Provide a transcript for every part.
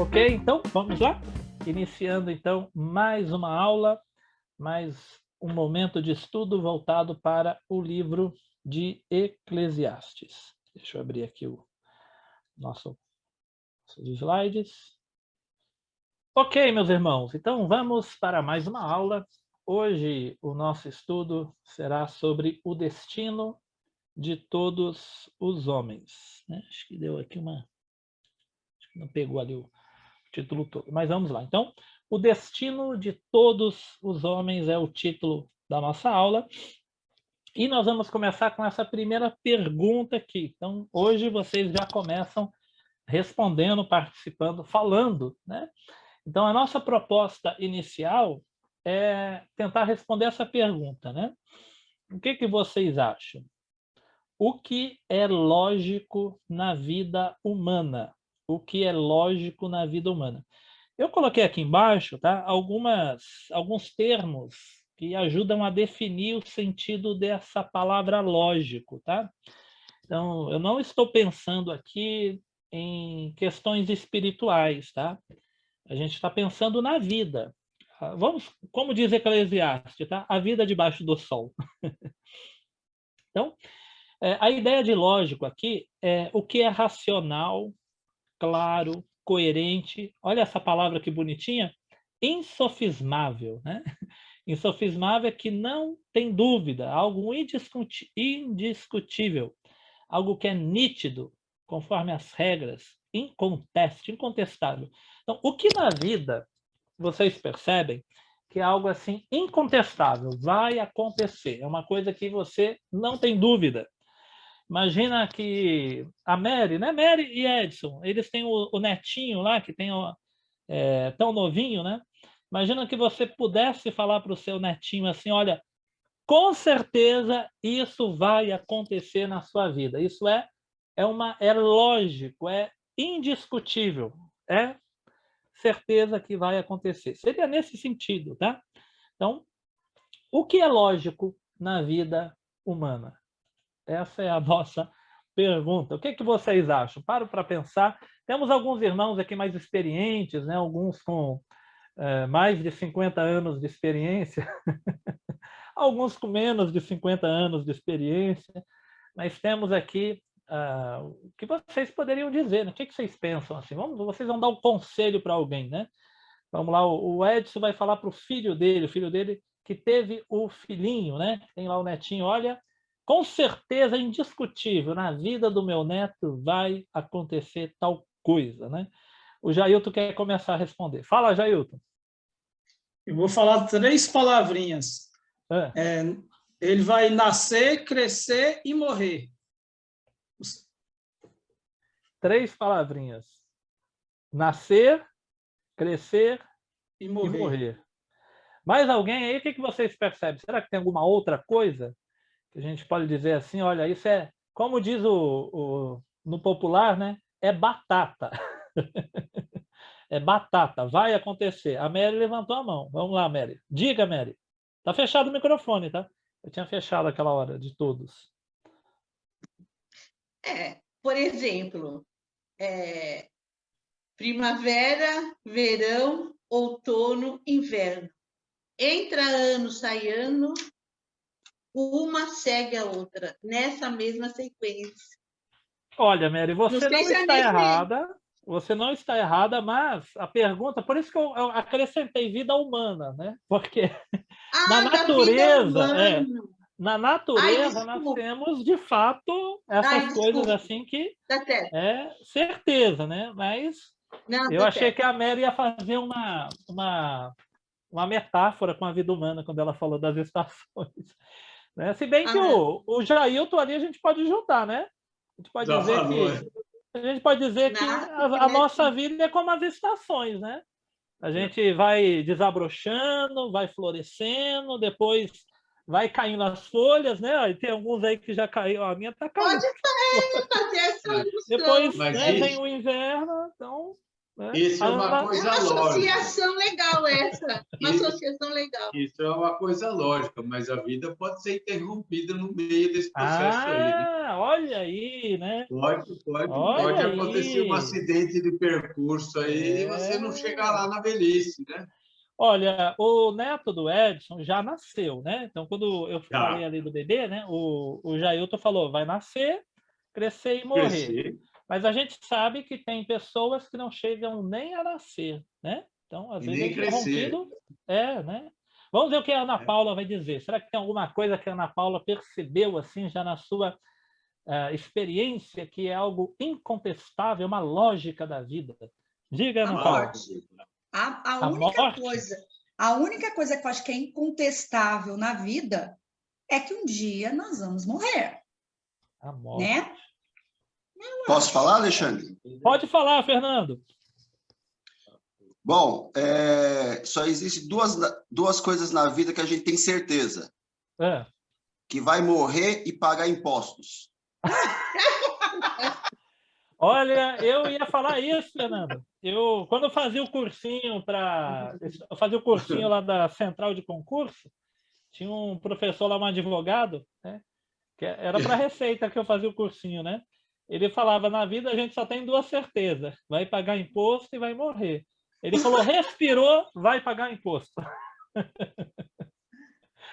Ok? Então, vamos lá? Iniciando, então, mais uma aula, mais um momento de estudo voltado para o livro de Eclesiastes. Deixa eu abrir aqui os nossos slides. Ok, meus irmãos, então vamos para mais uma aula. Hoje o nosso estudo será sobre o destino de todos os homens. Acho que deu aqui uma... Acho que não pegou ali o título todo, mas vamos lá. Então, o destino de todos os homens é o título da nossa aula. E nós vamos começar com essa primeira pergunta aqui. Então, hoje vocês já começam respondendo, participando, falando, né? Então, a nossa proposta inicial é tentar responder essa pergunta, né? O que vocês acham? O que é lógico na vida humana? O que é lógico na vida humana? Eu coloquei aqui embaixo, tá, alguns termos que ajudam a definir o sentido dessa palavra lógico, tá? Então, eu não estou pensando aqui em questões espirituais, tá? A gente está pensando na vida. Vamos, como diz Eclesiastes, tá? A vida debaixo do sol. Então, a ideia de lógico aqui é o que é racional, claro, coerente. Olha essa palavra que bonitinha. Insofismável, né? Insofismável é que não tem dúvida, algo indiscutível, algo que é nítido, conforme as regras, incontestável. Então, o que na vida vocês percebem que é algo assim incontestável, vai acontecer, é uma coisa que você não tem dúvida. Imagina que a Mary, né? Mary e Edson, eles têm o netinho lá, que tem tão novinho, né? Imagina que você pudesse falar para o seu netinho assim, olha, com certeza isso vai acontecer na sua vida. Isso é lógico, é indiscutível, é certeza que vai acontecer. Seria nesse sentido, tá? Então, o que é lógico na vida humana? Essa é a nossa pergunta. O que vocês acham? Paro para pensar. Temos alguns irmãos aqui mais experientes, né? Alguns com mais de 50 anos de experiência, alguns com menos de 50 anos de experiência, mas temos aqui o que vocês poderiam dizer, né? O que vocês pensam assim? Vocês vão dar um conselho para alguém, né? Vamos lá, o Edson vai falar para o filho dele que teve o filhinho, né? Tem lá o netinho, olha, com certeza indiscutível, na vida do meu neto vai acontecer tal coisa, né? O Jailton quer começar a responder. Fala, Jailton. Eu vou falar 3 palavrinhas. Ele vai nascer, crescer e morrer. 3 palavrinhas. Nascer, crescer e morrer. Mais alguém aí? O que vocês percebem? Será que tem alguma outra coisa que a gente pode dizer assim? Olha, isso é, como diz no popular, né? É batata. É batata, vai acontecer. A Mary levantou a mão. Vamos lá, Mary. Diga, Mary. Tá fechado o microfone, tá? Eu tinha fechado aquela hora de todos. Por exemplo, primavera, verão, outono, inverno. Entra ano, sai ano, uma segue a outra, nessa mesma sequência. Olha, Mary, você não está errada. Você não está errada, mas a pergunta, por isso que eu acrescentei vida humana, né? Porque na natureza nós temos de fato essas coisas assim que é certeza, né? Mas eu achei que a Mary ia fazer uma metáfora com a vida humana quando ela falou das estações, né? Se bem que o Jailton ali a gente pode juntar, né? A gente pode dizer que a nossa vida é como as estações, né? A gente vai desabrochando, vai florescendo, depois vai caindo as folhas, né? E tem alguns aí que já caiu, a minha está caindo. Pode fazer essa depois, né, vem o inverno, então Né? Isso é uma coisa lógica. Uma associação legal essa. Uma associação legal. Isso é uma coisa lógica, mas a vida pode ser interrompida no meio desse processo aí, né? Olha aí, né? Pode acontecer um acidente de percurso aí e você não chegar lá na velhice, né? Olha, o neto do Edson já nasceu, né? Então, quando eu falei ali do bebê, né? O Jailton falou, vai nascer, crescer e morrer. Mas a gente sabe que tem pessoas que não chegam nem a nascer, né? Então, às vezes é interrompido. Né? Vamos ver o que a Ana Paula vai dizer. Será que tem alguma coisa que a Ana Paula percebeu, assim, já na sua experiência, que é algo incontestável, uma lógica da vida? Diga, Ana Paula. A única coisa que eu acho que é incontestável na vida é que um dia nós vamos morrer. A morte. Né? Posso falar, Alexandre? Pode falar, Fernando. Bom, só existem duas coisas na vida que a gente tem certeza. Que vai morrer e pagar impostos. Olha, eu ia falar isso, Fernando. Quando eu fazia o cursinho lá da Central de Concurso, tinha um professor lá, um advogado, né? Que era para Receita que eu fazia o cursinho, né? Ele falava, na vida a gente só tem duas certezas, vai pagar imposto e vai morrer. Ele falou, respirou, vai pagar imposto.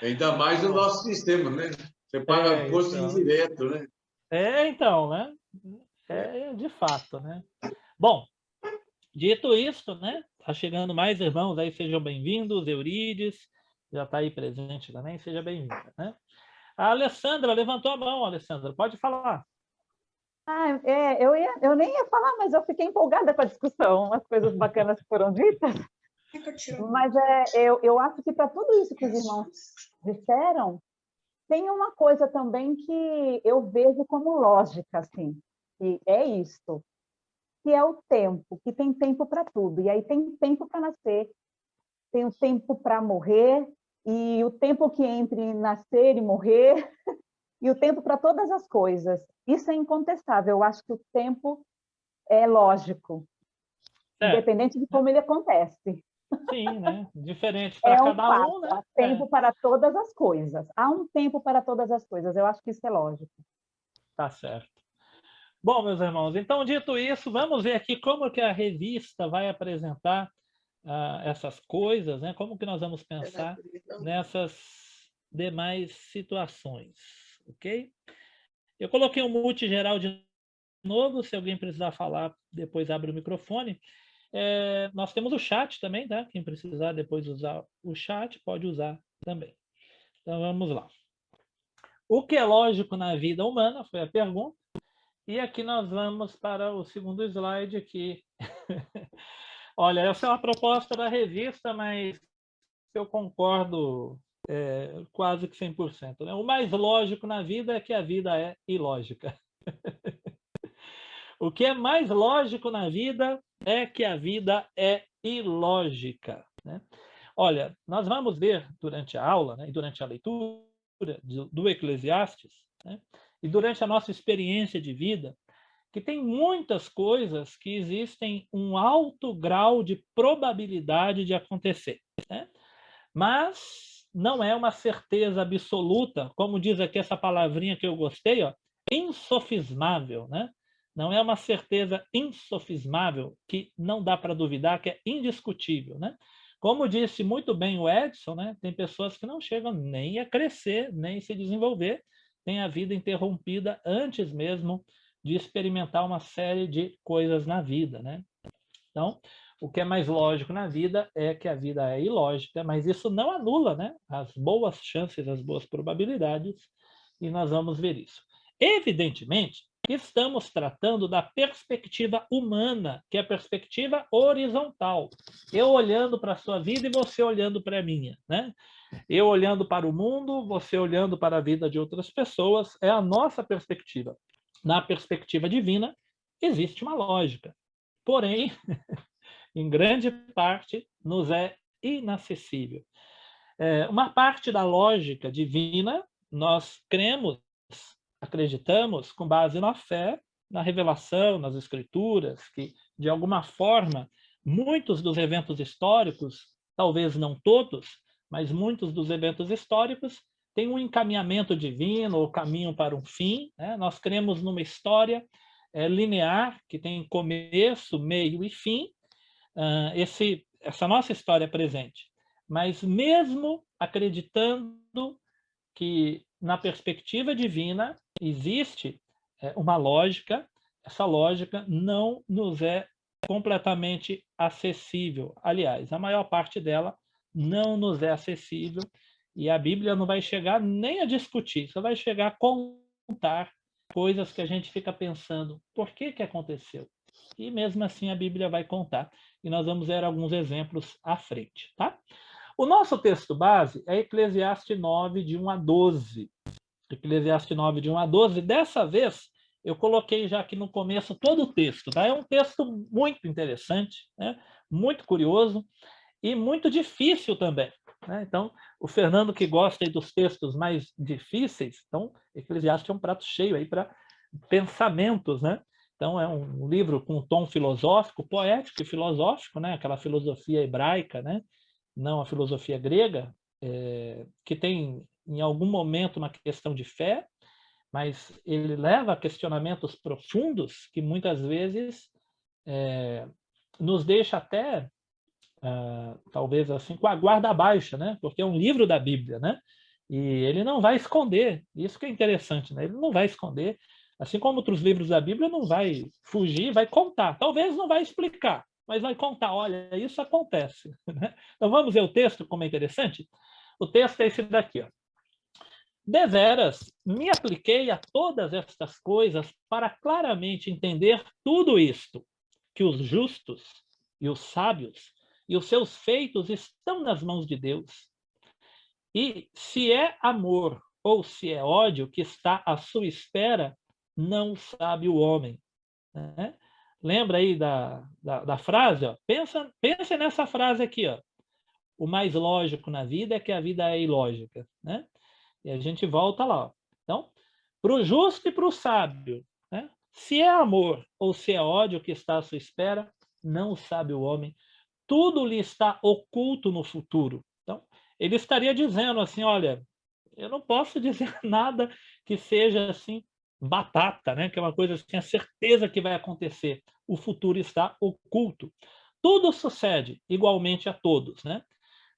Ainda mais no nosso sistema, né? Você paga imposto indireto, né? Então, né? De fato, né? Bom, dito isso, né? Tá chegando mais irmãos aí, sejam bem-vindos. Eurides já está aí presente também, seja bem-vinda, né? A Alessandra levantou a mão, Alessandra, pode falar. Eu nem ia falar, mas eu fiquei empolgada com a discussão, as coisas bacanas que foram ditas. Mas eu acho que para tudo isso que os irmãos disseram, tem uma coisa também que eu vejo como lógica, assim, que é isto, que é o tempo, que tem tempo para tudo. E aí tem tempo para nascer, tem o tempo para morrer, e o tempo que entre nascer e morrer, e o tempo para todas as coisas. Isso é incontestável. Eu acho que o tempo é lógico, independente de como ele acontece. Sim, né? Diferente para cada um, né? Há tempo para todas as coisas. Há um tempo para todas as coisas. Eu acho que isso é lógico. Tá certo. Bom, meus irmãos, então, dito isso, vamos ver aqui como que a revista vai apresentar essas coisas, né? Como que nós vamos pensar nessas demais situações, ok? Eu coloquei um mute geral de novo, se alguém precisar falar, depois abre o microfone. Nós temos o chat também, tá? Quem precisar depois usar o chat, pode usar também. Então, vamos lá. O que é lógico na vida humana? Foi a pergunta. E aqui nós vamos para o segundo slide aqui. Olha, essa é uma proposta da revista, mas eu concordo quase que 100%. Né? O mais lógico na vida é que a vida é ilógica. O que é mais lógico na vida é que a vida é ilógica. Né? Olha, nós vamos ver durante a aula, né, e durante a leitura do Eclesiastes, né, e durante a nossa experiência de vida, que tem muitas coisas que existem um alto grau de probabilidade de acontecer. Né? Mas não é uma certeza absoluta, como diz aqui essa palavrinha que eu gostei, ó, insofismável, né? Não é uma certeza insofismável, que não dá para duvidar, que é indiscutível, né? Como disse muito bem o Edson, né? Tem pessoas que não chegam nem a crescer, nem se desenvolver, tem a vida interrompida antes mesmo de experimentar uma série de coisas na vida, né? Então, o que é mais lógico na vida é que a vida é ilógica, mas isso não anula, né, as boas chances, as boas probabilidades, e nós vamos ver isso. Evidentemente, estamos tratando da perspectiva humana, que é a perspectiva horizontal. Eu olhando para a sua vida e você olhando para a minha, né? Eu olhando para o mundo, você olhando para a vida de outras pessoas, é a nossa perspectiva. Na perspectiva divina, existe uma lógica. Porém, em grande parte, nos é inacessível. Uma parte da lógica divina, nós cremos, acreditamos, com base na fé, na revelação, nas escrituras, que de alguma forma, muitos dos eventos históricos, talvez não todos, mas muitos dos eventos históricos têm um encaminhamento divino ou caminho para um fim, né? Nós cremos numa história linear, que tem começo, meio e fim, essa nossa história presente. Mas mesmo acreditando que na perspectiva divina existe uma lógica, essa lógica não nos é completamente acessível. Aliás, a maior parte dela não nos é acessível e a Bíblia não vai chegar nem a discutir, só vai chegar a contar coisas que a gente fica pensando, por que que aconteceu? E mesmo assim a Bíblia vai contar. E nós vamos ver alguns exemplos à frente, tá? O nosso texto base é Eclesiastes 9, de 1 a 12. Eclesiastes 9, de 1 a 12. Dessa vez, eu coloquei já aqui no começo todo o texto, tá? É um texto muito interessante, né? Muito curioso e muito difícil também, né? Então, o Fernando, que gosta aí dos textos mais difíceis, então, Eclesiastes é um prato cheio aí para pensamentos, né? Então, é um livro com um tom filosófico, poético e filosófico, né? Aquela filosofia hebraica, né? Não a filosofia grega, que tem, em algum momento, uma questão de fé, mas ele leva a questionamentos profundos que, muitas vezes, nos deixa até, talvez assim, com a guarda baixa, né? Porque é um livro da Bíblia, né? E ele não vai esconder, isso que é interessante, né? Ele não vai esconder, assim como outros livros da Bíblia, não vai fugir, vai contar. Talvez não vai explicar, mas vai contar, olha, isso acontece. Então vamos ver o texto, como é interessante? O texto é esse daqui, ó. Deveras, me apliquei a todas estas coisas para claramente entender tudo isto, que os justos e os sábios e os seus feitos estão nas mãos de Deus. E se é amor ou se é ódio que está à sua espera, não sabe o homem. Né? Lembra aí da frase? Ó? Pensa nessa frase aqui. Ó. O mais lógico na vida é que a vida é ilógica. Né? E a gente volta lá. Ó. Então, para o justo e para o sábio, né? Se é amor ou se é ódio que está à sua espera, não sabe o homem. Tudo lhe está oculto no futuro. Então, ele estaria dizendo assim, olha, eu não posso dizer nada que seja assim, batata, né? Que é uma coisa assim, a certeza que vai acontecer. O futuro está oculto. Tudo sucede igualmente a todos, né?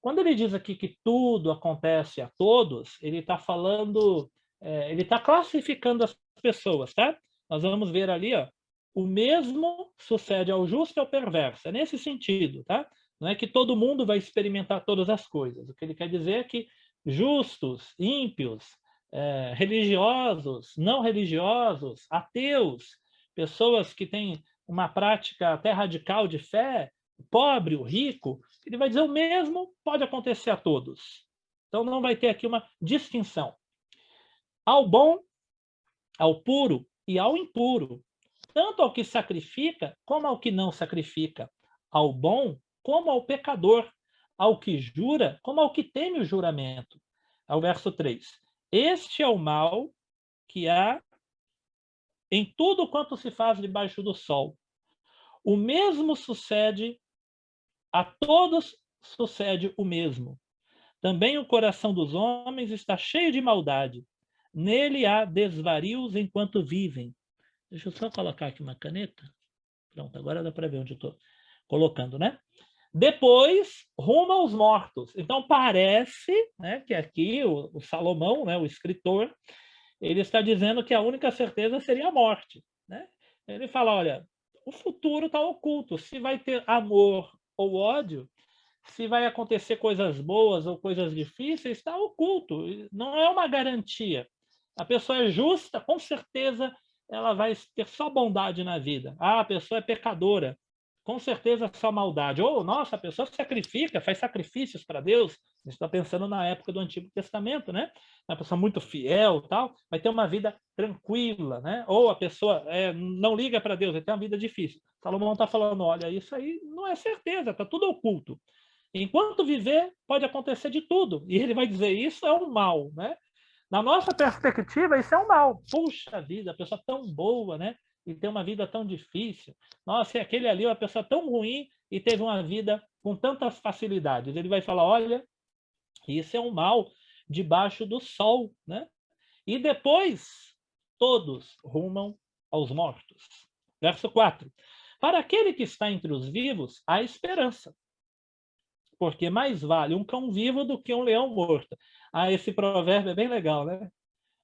Quando ele diz aqui que tudo acontece a todos, ele está falando, ele está classificando as pessoas, tá? Nós vamos ver ali, ó, o mesmo sucede ao justo e ao perverso. É nesse sentido, tá? Não é que todo mundo vai experimentar todas as coisas. O que ele quer dizer é que justos, ímpios, religiosos, não religiosos, ateus, pessoas que têm uma prática até radical de fé, o pobre, o rico, ele vai dizer o mesmo pode acontecer a todos. Então não vai ter aqui uma distinção. Ao bom, ao puro e ao impuro, tanto ao que sacrifica como ao que não sacrifica, ao bom como ao pecador, ao que jura como ao que teme o juramento. Ao verso 3. Este é o mal que há em tudo quanto se faz debaixo do sol. O mesmo sucede a todos, sucede o mesmo. Também o coração dos homens está cheio de maldade. Nele há desvarios enquanto vivem. Deixa eu só colocar aqui uma caneta. Pronto, agora dá para ver onde eu estou colocando, né? Depois, rumo aos mortos. Então, parece, né, que aqui o Salomão, né, o escritor, ele está dizendo que a única certeza seria a morte. Né? Ele fala, olha, o futuro está oculto. Se vai ter amor ou ódio, se vai acontecer coisas boas ou coisas difíceis, está oculto. Não é uma garantia. A pessoa é justa, com certeza ela vai ter só bondade na vida. Ah, a pessoa é pecadora. Com certeza só maldade. Ou, nossa, a pessoa sacrifica, faz sacrifícios para Deus. A gente está pensando na época do Antigo Testamento, né? Uma pessoa muito fiel, tal, vai ter uma vida tranquila, né? Ou a pessoa não liga para Deus, vai ter uma vida difícil. Salomão está falando, olha, isso aí não é certeza, está tudo oculto. Enquanto viver, pode acontecer de tudo. E ele vai dizer, isso é um mal, né? Na nossa perspectiva, isso é um mal. Puxa vida, a pessoa tão boa, né? e ter uma vida tão difícil. Nossa, e aquele ali é uma pessoa tão ruim e teve uma vida com tantas facilidades. Ele vai falar, olha, isso é um mal debaixo do sol, né? E depois todos rumam aos mortos. Verso 4. Para aquele que está entre os vivos, há esperança. Porque mais vale um cão vivo do que um leão morto. Ah, esse provérbio é bem legal, né?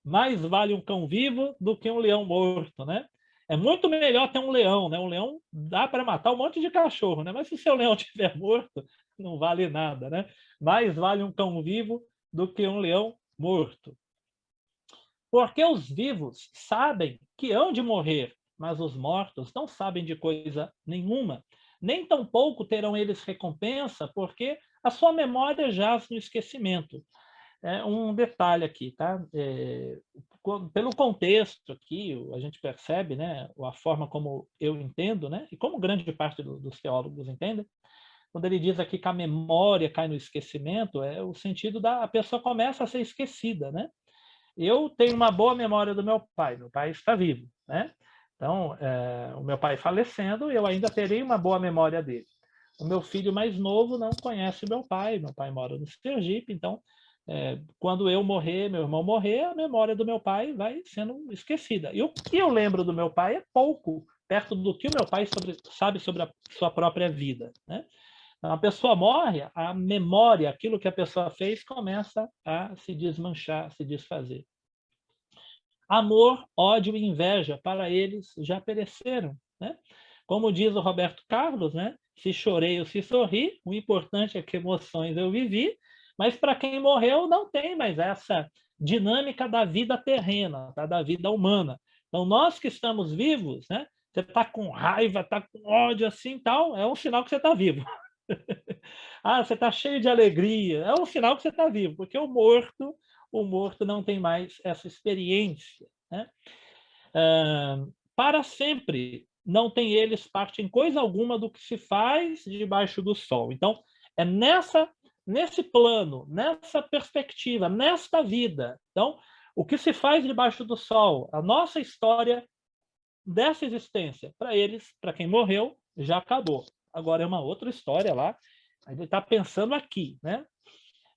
Mais vale um cão vivo do que um leão morto, né? É muito melhor ter um leão, né? Um leão dá para matar um monte de cachorro, né? Mas se o seu leão estiver morto, não vale nada, né? Mais vale um cão vivo do que um leão morto. Porque os vivos sabem que hão de morrer, mas os mortos não sabem de coisa nenhuma. Nem tampouco terão eles recompensa, porque a sua memória jaz no esquecimento. Um detalhe aqui, tá? Pelo contexto aqui, a gente percebe, né, a forma como eu entendo, né, e como grande parte dos teólogos entendem, quando ele diz aqui que a memória cai no esquecimento, é o sentido a pessoa começa a ser esquecida, né? Eu tenho uma boa memória do meu pai está vivo, né? Então, o meu pai falecendo, eu ainda terei uma boa memória dele. O meu filho mais novo não conhece meu pai mora no Sergipe, então, quando eu morrer, meu irmão morrer, a memória do meu pai vai sendo esquecida. E o que eu lembro do meu pai é pouco, perto do que o meu pai sabe sobre a sua própria vida, né? Então, a pessoa morre, a memória, aquilo que a pessoa fez, começa a se desmanchar, a se desfazer. Amor, ódio e inveja, para eles já pereceram, né? Como diz o Roberto Carlos, né? Se chorei ou se sorri, o importante é que emoções eu vivi, mas para quem morreu não tem mais essa dinâmica da vida terrena, tá? Da vida humana. Então, nós que estamos vivos, né? Você está com raiva, está com ódio assim tal, é um sinal que você está vivo. Ah, você está cheio de alegria, é um sinal que você está vivo, porque o morto não tem mais essa experiência, né? Para sempre não tem eles parte em coisa alguma do que se faz debaixo do sol. Então, é nesse plano, nessa perspectiva, nesta vida. Então, o que se faz debaixo do sol, a nossa história dessa existência, para eles, para quem morreu, já acabou. Agora é uma outra história lá. Ele está pensando aqui, né?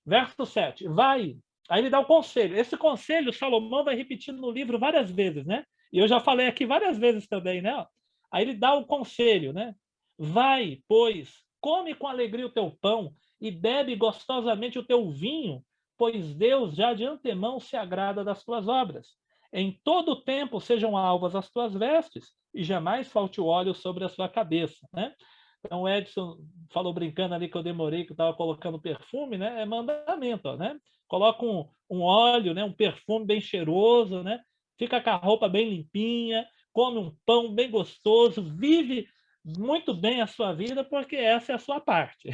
Verso 7. Vai. Aí ele dá o conselho. Esse conselho, Salomão vai repetindo no livro várias vezes, né? E eu já falei aqui várias vezes também, né? Aí ele dá o conselho, né? Vai, pois, come com alegria o teu pão e bebe gostosamente o teu vinho, pois Deus já de antemão se agrada das tuas obras. Em todo o tempo sejam alvas as tuas vestes e jamais falte o óleo sobre a sua cabeça, né? Então, o Edson falou brincando ali que eu demorei, que eu estava colocando perfume, né? É mandamento, ó, né? Coloca um óleo, né? Um perfume bem cheiroso, né? Fica com a roupa bem limpinha, come um pão bem gostoso, vive muito bem a sua vida, porque essa é a sua parte.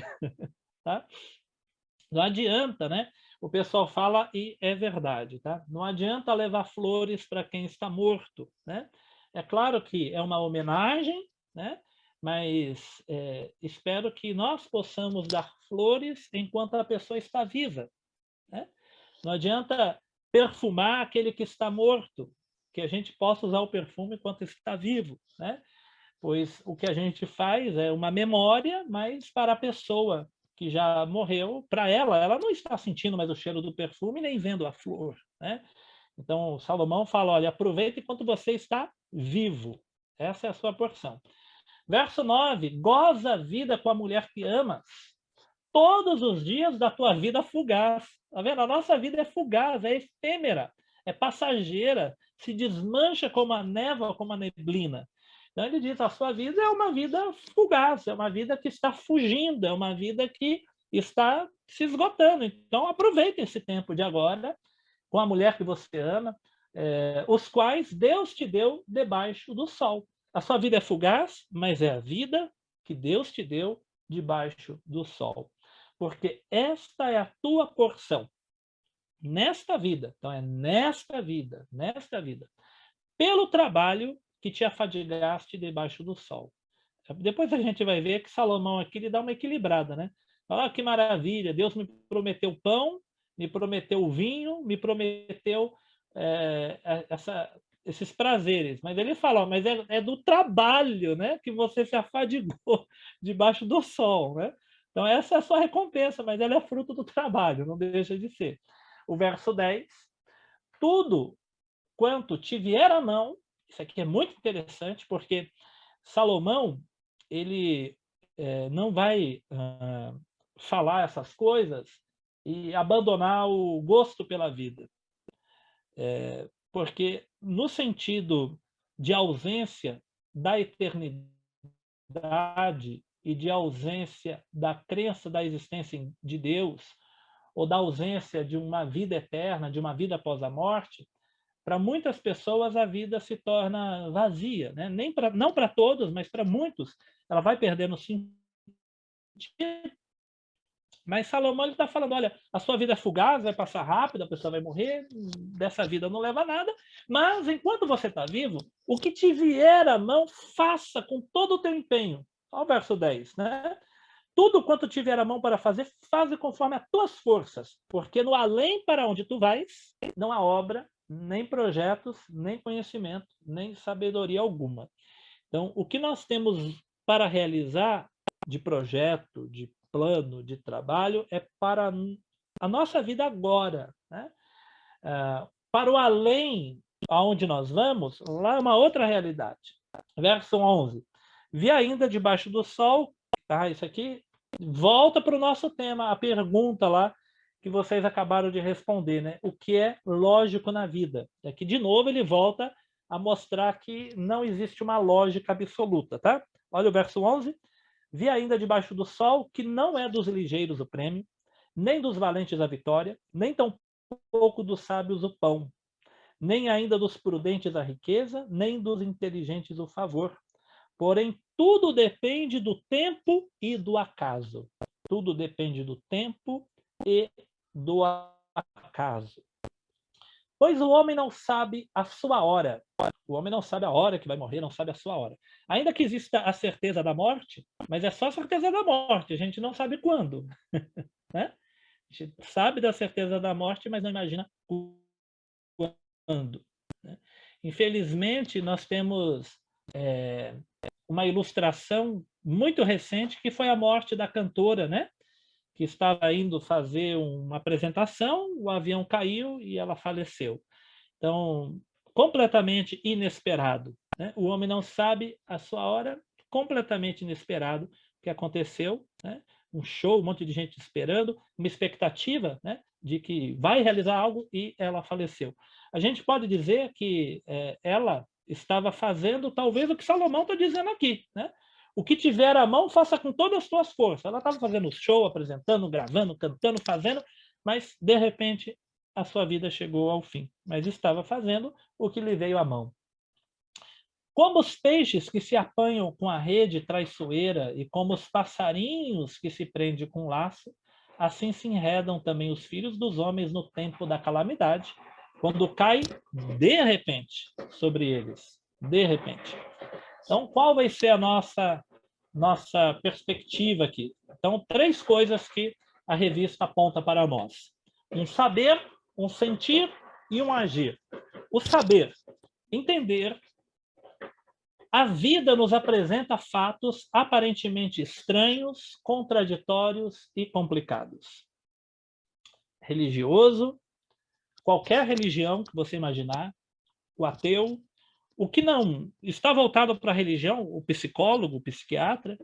Tá? Não adianta, né? O pessoal fala e é verdade, tá? Não adianta levar flores para quem está morto, né? É claro que é uma homenagem, né? Mas espero que nós possamos dar flores enquanto a pessoa está viva, né? Não adianta perfumar aquele que está morto, que a gente possa usar o perfume enquanto está vivo, né? Pois o que a gente faz é uma memória, mas para a pessoa que já morreu, para ela não está sentindo mais o cheiro do perfume nem vendo a flor, né? Então, Salomão fala, olha, aproveita enquanto você está vivo. Essa é a sua porção. Verso 9, goza a vida com a mulher que amas, todos os dias da tua vida fugaz. Tá vendo? A nossa vida é fugaz, é efêmera, é passageira, se desmancha como a névoa, como a neblina. Então ele diz, a sua vida é uma vida fugaz, é uma vida que está fugindo, é uma vida que está se esgotando. Então aproveite esse tempo de agora com a mulher que você ama, os quais Deus te deu debaixo do sol. A sua vida é fugaz, mas é a vida que Deus te deu debaixo do sol. Porque esta é a tua porção nesta vida. Então, é nesta vida, pelo trabalho que te afadigaste debaixo do sol. Depois a gente vai ver que Salomão aqui ele dá uma equilibrada, né? Olha que maravilha, Deus me prometeu pão, me prometeu vinho, me prometeu esses prazeres. Mas ele fala, ó, mas é do trabalho, né, que você se afadigou debaixo do sol, né? Então essa é a sua recompensa, mas ela é fruto do trabalho, não deixa de ser. O verso 10, tudo quanto te vier à mão, isso aqui é muito interessante, porque Salomão, ele não vai falar essas coisas e abandonar o gosto pela vida. Porque no sentido de ausência da eternidade e de ausência da crença da existência de Deus, ou da ausência de uma vida eterna, de uma vida após a morte, para muitas pessoas a vida se torna vazia, né? Não para todos, mas para muitos ela vai perdendo sentido. Mas Salomão está falando, olha, a sua vida é fugaz, vai passar rápido, a pessoa vai morrer, dessa vida não leva nada, mas enquanto você está vivo, o que te vier à mão, faça com todo o teu empenho. Olha o verso 10, né? Tudo quanto tiver a mão para fazer, faze conforme as tuas forças, porque no além para onde tu vais, não há obra, nem projetos, nem conhecimento, nem sabedoria alguma. Então, o que nós temos para realizar de projeto, de plano, de trabalho, é para a nossa vida agora, né? Para o além, aonde nós vamos, lá é uma outra realidade. Verso 11. Vi ainda debaixo do sol, tá? Isso aqui volta para o nosso tema, a pergunta lá que vocês acabaram de responder, né? O que é lógico na vida? Aqui, de novo, ele volta a mostrar que não existe uma lógica absoluta, tá? Olha o verso 11. Vi ainda debaixo do sol que não é dos ligeiros o prêmio, nem dos valentes a vitória, nem tampouco dos sábios o pão, nem ainda dos prudentes a riqueza, nem dos inteligentes o favor. Porém, tudo depende do tempo e do acaso. Tudo depende do tempo e do acaso. Pois o homem não sabe a sua hora. O homem não sabe a hora que vai morrer, não sabe a sua hora. Ainda que exista a certeza da morte, mas é só a certeza da morte, a gente não sabe quando. Né? A gente sabe da certeza da morte, mas não imagina quando. Né? Infelizmente, nós temos uma ilustração muito recente, que foi a morte da cantora, né? Que estava indo fazer uma apresentação, o avião caiu e ela faleceu. Então, completamente inesperado, né? O homem não sabe a sua hora, completamente inesperado o que aconteceu, né? Um show, um monte de gente esperando, uma expectativa, né, de que vai realizar algo e ela faleceu. A gente pode dizer que ela estava fazendo talvez o que Salomão está dizendo aqui, né? O que tiver à mão, faça com todas as suas forças. Ela estava fazendo show, apresentando, gravando, cantando, fazendo, mas, de repente, a sua vida chegou ao fim. Mas estava fazendo o que lhe veio à mão. Como os peixes que se apanham com a rede traiçoeira e como os passarinhos que se prendem com laço, assim se enredam também os filhos dos homens no tempo da calamidade, quando cai de repente sobre eles. De repente. Então, qual vai ser a nossa perspectiva aqui? Então, 3 coisas que a revista aponta para nós. Um saber, um sentir e um agir. O saber, entender. A vida nos apresenta fatos aparentemente estranhos, contraditórios e complicados. Religioso, qualquer religião que você imaginar, o ateu, o que não está voltado para a religião, o psicólogo, o psiquiatra,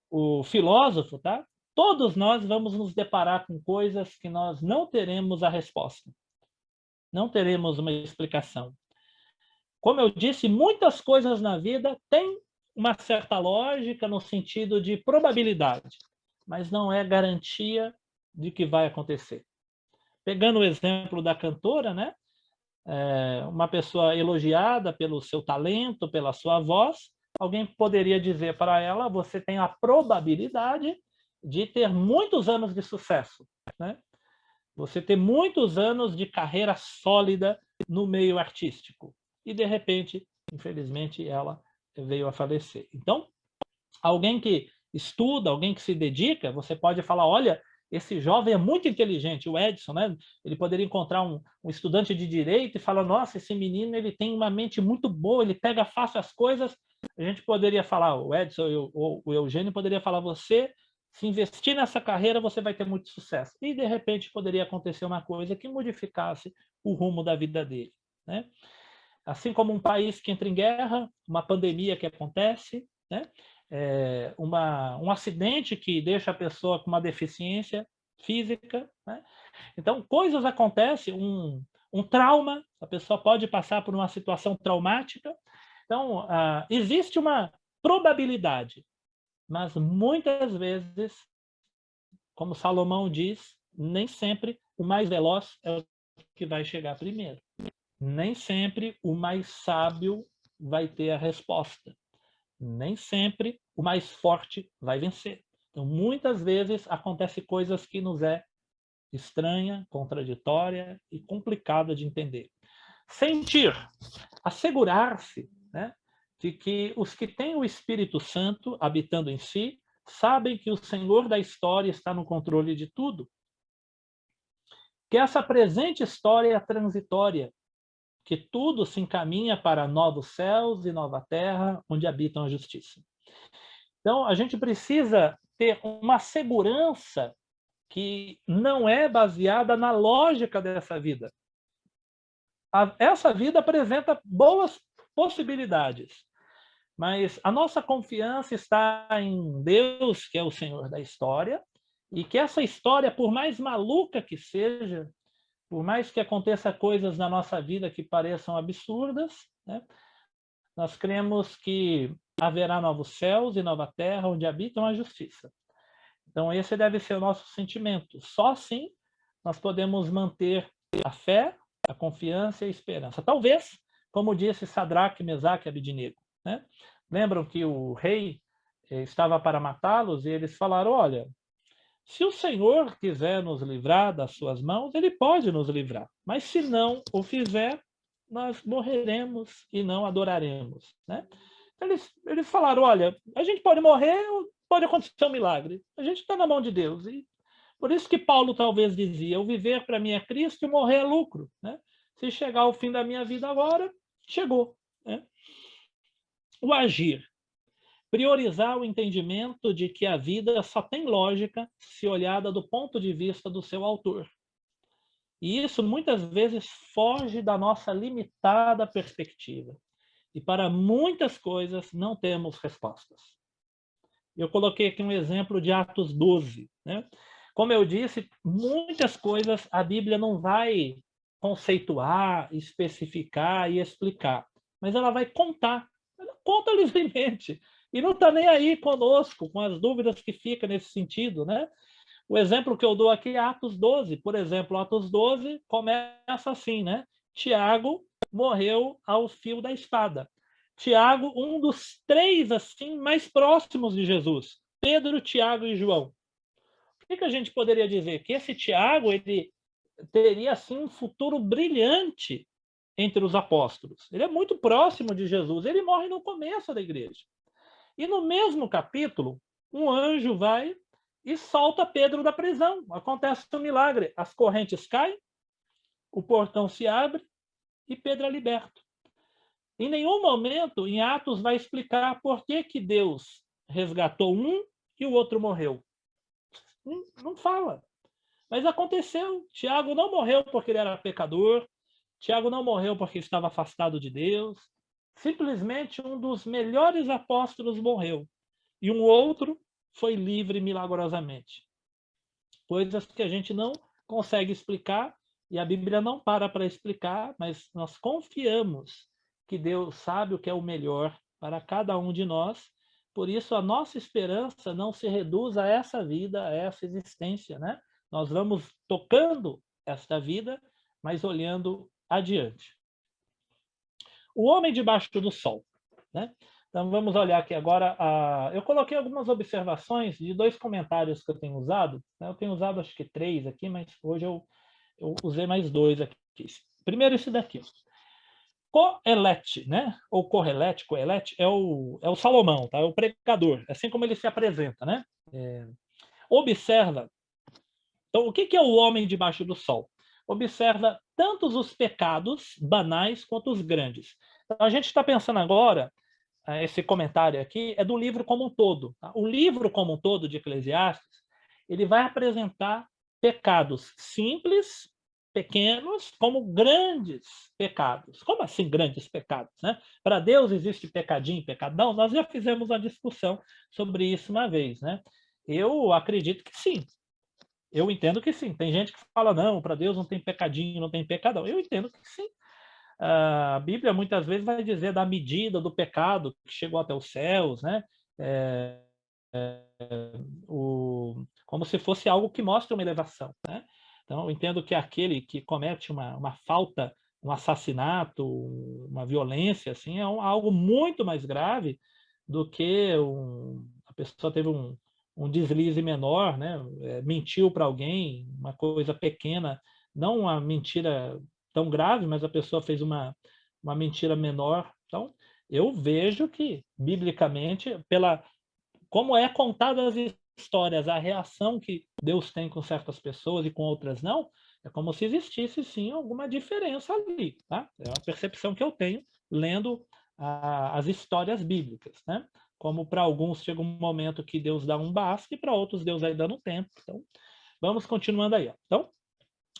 o filósofo, tá? Todos nós vamos nos deparar com coisas que nós não teremos a resposta. Não teremos uma explicação. Como eu disse, muitas coisas na vida têm uma certa lógica no sentido de probabilidade, mas não é garantia de que vai acontecer. Pegando o exemplo da cantora, né? Uma pessoa elogiada pelo seu talento, pela sua voz, alguém poderia dizer para ela, você tem a probabilidade de ter muitos anos de sucesso, né? Você ter muitos anos de carreira sólida no meio artístico. E, de repente, infelizmente, ela veio a falecer. Então, alguém que estuda, alguém que se dedica, você pode falar, olha, esse jovem é muito inteligente, o Edson, né? Ele poderia encontrar um estudante de direito e falar, nossa, esse menino ele tem uma mente muito boa, ele pega fácil as coisas. A gente poderia falar, o Edson ou o Eugênio poderia falar, você, se investir nessa carreira, você vai ter muito sucesso. E, de repente, poderia acontecer uma coisa que modificasse o rumo da vida dele, né? Assim como um país que entra em guerra, uma pandemia que acontece, né? Um acidente que deixa a pessoa com uma deficiência física, né? Então, coisas acontecem, um trauma, a pessoa pode passar por uma situação traumática. Então, existe uma probabilidade, mas muitas vezes, como Salomão diz, nem sempre o mais veloz é o que vai chegar primeiro. Nem sempre o mais sábio vai ter a resposta. Nem sempre o mais forte vai vencer. Então, muitas vezes, acontecem coisas que nos é estranha, contraditória e complicada de entender. Sentir, assegurar-se, né, de que os que têm o Espírito Santo habitando em si sabem que o Senhor da história está no controle de tudo. Que essa presente história é transitória, que tudo se encaminha para novos céus e nova terra, onde habitam a justiça. Então, a gente precisa ter uma segurança que não é baseada na lógica dessa vida. Essa vida apresenta boas possibilidades, mas a nossa confiança está em Deus, que é o Senhor da história, e que essa história, por mais maluca que seja, por mais que aconteça coisas na nossa vida que pareçam absurdas, né, nós cremos que haverá novos céus e nova terra onde habitam a justiça. Então, esse deve ser o nosso sentimento. Só assim nós podemos manter a fé, a confiança e a esperança. Talvez, como disse Sadraque, Mesaque e Abidnego, né? Lembram que o rei estava para matá-los e eles falaram, olha, se o Senhor quiser nos livrar das suas mãos, ele pode nos livrar. Mas se não o fizer, nós morreremos e não adoraremos, né? Eles falaram, olha, a gente pode morrer, pode acontecer um milagre. A gente está na mão de Deus. E por isso que Paulo talvez dizia, o viver para mim é Cristo e morrer é lucro, né? Se chegar ao fim da minha vida agora, chegou, né? O agir. Priorizar o entendimento de que a vida só tem lógica se olhada do ponto de vista do seu autor. E isso muitas vezes foge da nossa limitada perspectiva. E para muitas coisas não temos respostas. Eu coloquei aqui um exemplo de Atos 12, né? Como eu disse, muitas coisas a Bíblia não vai conceituar, especificar e explicar, mas ela vai contar. Ela conta livremente. E não está nem aí conosco, com as dúvidas que ficam nesse sentido, né? O exemplo que eu dou aqui é Atos 12. Por exemplo, Atos 12 começa assim, né? Tiago morreu ao fio da espada. Tiago, um dos 3 assim mais próximos de Jesus. Pedro, Tiago e João. O que a gente poderia dizer? Que esse Tiago ele teria assim um futuro brilhante entre os apóstolos. Ele é muito próximo de Jesus. Ele morre no começo da igreja. E no mesmo capítulo, um anjo vai e solta Pedro da prisão. Acontece um milagre. As correntes caem, o portão se abre e Pedro é liberto. Em nenhum momento, em Atos, vai explicar por que Deus resgatou um e o outro morreu. Não fala. Mas aconteceu. Tiago não morreu porque ele era pecador. Tiago não morreu porque estava afastado de Deus. Simplesmente um dos melhores apóstolos morreu. E um outro foi livre milagrosamente. Coisas que a gente não consegue explicar e a Bíblia não para explicar, mas nós confiamos que Deus sabe o que é o melhor para cada um de nós. Por isso, a nossa esperança não se reduz a essa vida, a essa existência, né? Nós vamos tocando esta vida, mas olhando adiante. O homem debaixo do sol, né? Então, vamos olhar aqui agora. Eu coloquei algumas observações de 2 comentários que eu tenho usado. Eu tenho usado, acho que 3 aqui, mas hoje eu usei mais 2 aqui. Primeiro, esse daqui. Coelete, né? Ou Coelete é o Salomão, tá? É o pregador, assim como ele se apresenta, né? Observa Então, o que é o homem debaixo do sol? Observa tantos os pecados banais quanto os grandes. Então, a gente está pensando agora, esse comentário aqui é do livro como um todo. Tá? O livro como um todo de Eclesiastes, ele vai apresentar pecados simples, pequenos, como grandes pecados. Como assim grandes pecados? Né? Para Deus existe pecadinho, pecadão? Nós já fizemos uma discussão sobre isso uma vez. Né? Eu acredito que sim. Eu entendo que sim. Tem gente que fala, não, para Deus não tem pecadinho, não tem pecadão. Eu entendo que sim. A Bíblia muitas vezes vai dizer da medida do pecado que chegou até os céus, né? Como se fosse algo que mostra uma elevação. Né? Então, eu entendo que aquele que comete uma falta, um assassinato, uma violência, assim, é algo muito mais grave do que a pessoa teve um deslize menor, né? Mentiu para alguém, uma coisa pequena, não uma mentira tão grave, mas a pessoa fez uma mentira menor. Então, eu vejo que, biblicamente, como é contada as histórias, a reação que Deus tem com certas pessoas e com outras não, é como se existisse, sim, alguma diferença ali. Tá? É uma percepção que eu tenho lendo as histórias bíblicas. Né? Como para alguns chega um momento que Deus dá um basta e para outros Deus vai dando tempo. Então, vamos continuando aí. Então,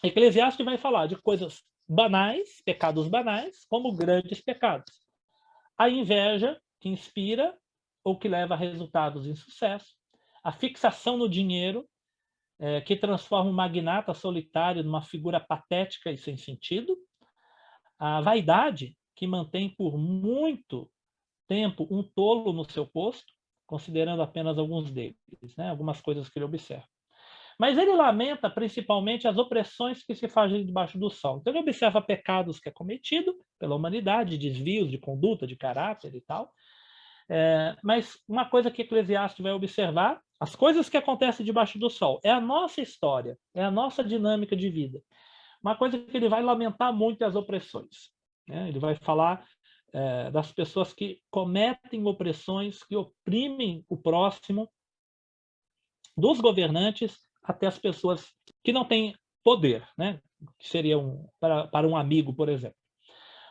Eclesiastes vai falar de coisas banais, pecados banais, como grandes pecados. A inveja, que inspira ou que leva a resultados de insucesso. A fixação no dinheiro, que transforma um magnata solitário numa figura patética e sem sentido. A vaidade, que mantém por muito tempo um tolo no seu posto, considerando apenas alguns deles, né? Algumas coisas que ele observa. Mas ele lamenta principalmente as opressões que se fazem debaixo do sol. Então ele observa pecados que é cometido pela humanidade, desvios de conduta, de caráter e tal. Mas uma coisa que Eclesiastes vai observar, as coisas que acontecem debaixo do sol, é a nossa história, é a nossa dinâmica de vida. Uma coisa que ele vai lamentar muito é as opressões. Né? Ele vai falar das pessoas que cometem opressões, que oprimem o próximo, dos governantes até as pessoas que não têm poder, né? Que seria para um amigo, por exemplo.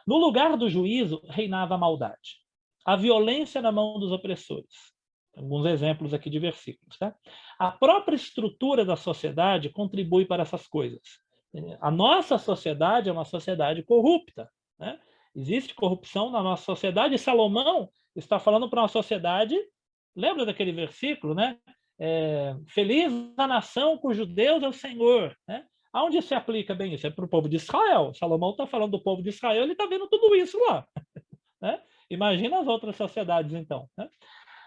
No lugar do juízo, reinava a maldade. A violência na mão dos opressores. Alguns exemplos aqui de versículos. Tá? A própria estrutura da sociedade contribui para essas coisas. A nossa sociedade é uma sociedade corrupta. Né? Existe corrupção na nossa sociedade, e Salomão está falando para uma sociedade, lembra daquele versículo, né? Feliz a nação cujo Deus é o Senhor. Né? Aonde se aplica bem isso? É para o povo de Israel. Salomão está falando do povo de Israel, ele está vendo tudo isso lá. Né? Imagina as outras sociedades, então. Né?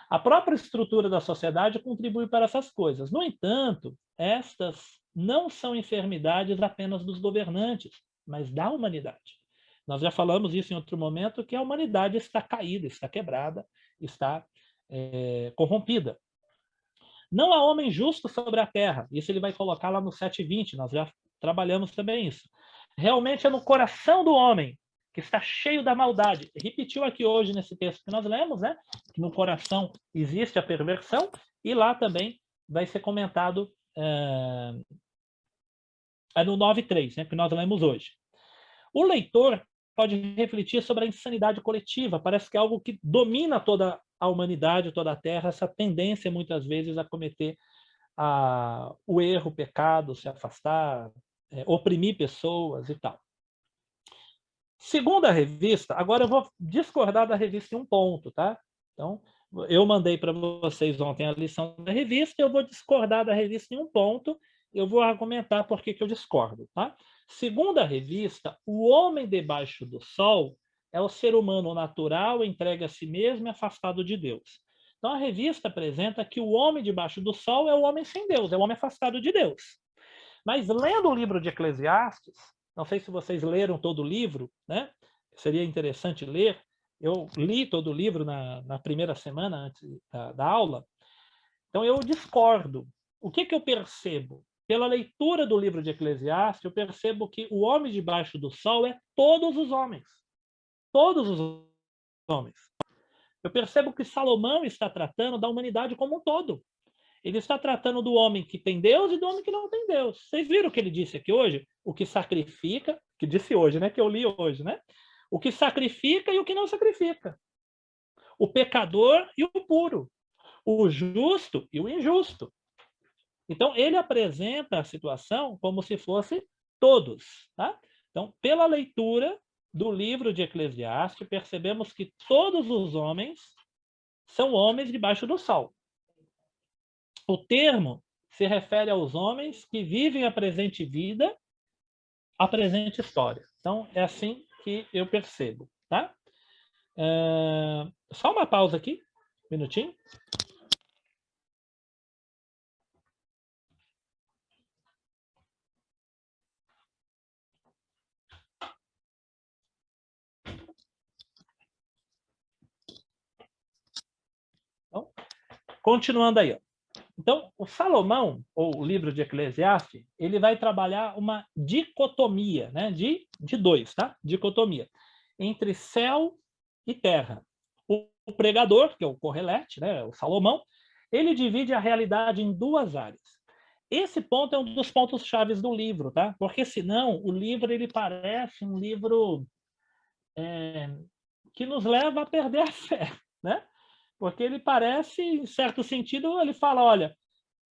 A própria estrutura da sociedade contribui para essas coisas. No entanto, estas não são enfermidades apenas dos governantes, mas da humanidade. Nós já falamos isso em outro momento, que a humanidade está caída, está quebrada, está corrompida. Não há homem justo sobre a terra. Isso ele vai colocar lá no 7:20. Nós já trabalhamos também isso. Realmente é no coração do homem que está cheio da maldade. Repetiu aqui hoje nesse texto que nós lemos, né? Que no coração existe a perversão, e lá também vai ser comentado no 9:3, né? Que nós lemos hoje. O leitor pode refletir sobre a insanidade coletiva. Parece que é algo que domina toda a humanidade, toda a Terra, essa tendência, muitas vezes, a cometer o erro, o pecado, se afastar, oprimir pessoas e tal. Segundo a revista, agora eu vou discordar da revista em um ponto, tá? Então, eu mandei para vocês ontem a lição da revista, eu vou discordar da revista em um ponto, eu vou argumentar por que eu discordo, tá? Segundo a revista, o homem debaixo do sol é o ser humano natural, entregue a si mesmo e afastado de Deus. Então, a revista apresenta que o homem debaixo do sol é o homem sem Deus, é o homem afastado de Deus. Mas, lendo o livro de Eclesiastes, não sei se vocês leram todo o livro, né? Seria interessante ler. Eu li todo o livro na primeira semana antes da aula. Então, eu discordo. O que eu percebo? Pela leitura do livro de Eclesiastes, eu percebo que o homem debaixo do sol é todos os homens. Todos os homens. Eu percebo que Salomão está tratando da humanidade como um todo. Ele está tratando do homem que tem Deus e do homem que não tem Deus. Vocês viram o que ele disse aqui hoje? O que sacrifica, que disse hoje, né? Que eu li hoje, né? O que sacrifica e o que não sacrifica. O pecador e o puro. O justo e o injusto. Então, ele apresenta a situação como se fosse todos. Tá? Então, pela leitura do livro de Eclesiastes, percebemos que todos os homens são homens debaixo do sol. O termo se refere aos homens que vivem a presente vida, a presente história. Então, é assim que eu percebo. Tá? Só uma pausa aqui, um minutinho. Então, continuando aí. Ó. Então, o Salomão, ou o livro de Eclesiastes, ele vai trabalhar uma dicotomia, né? de dois, tá? Dicotomia. Entre céu e terra. O pregador, que é o Correlete, né? O Salomão, ele divide a realidade em duas áreas. Esse ponto é um dos pontos chaves do livro, tá? Porque senão o livro ele parece um livro que nos leva a perder a fé, né? Porque ele parece, em certo sentido, ele fala, olha,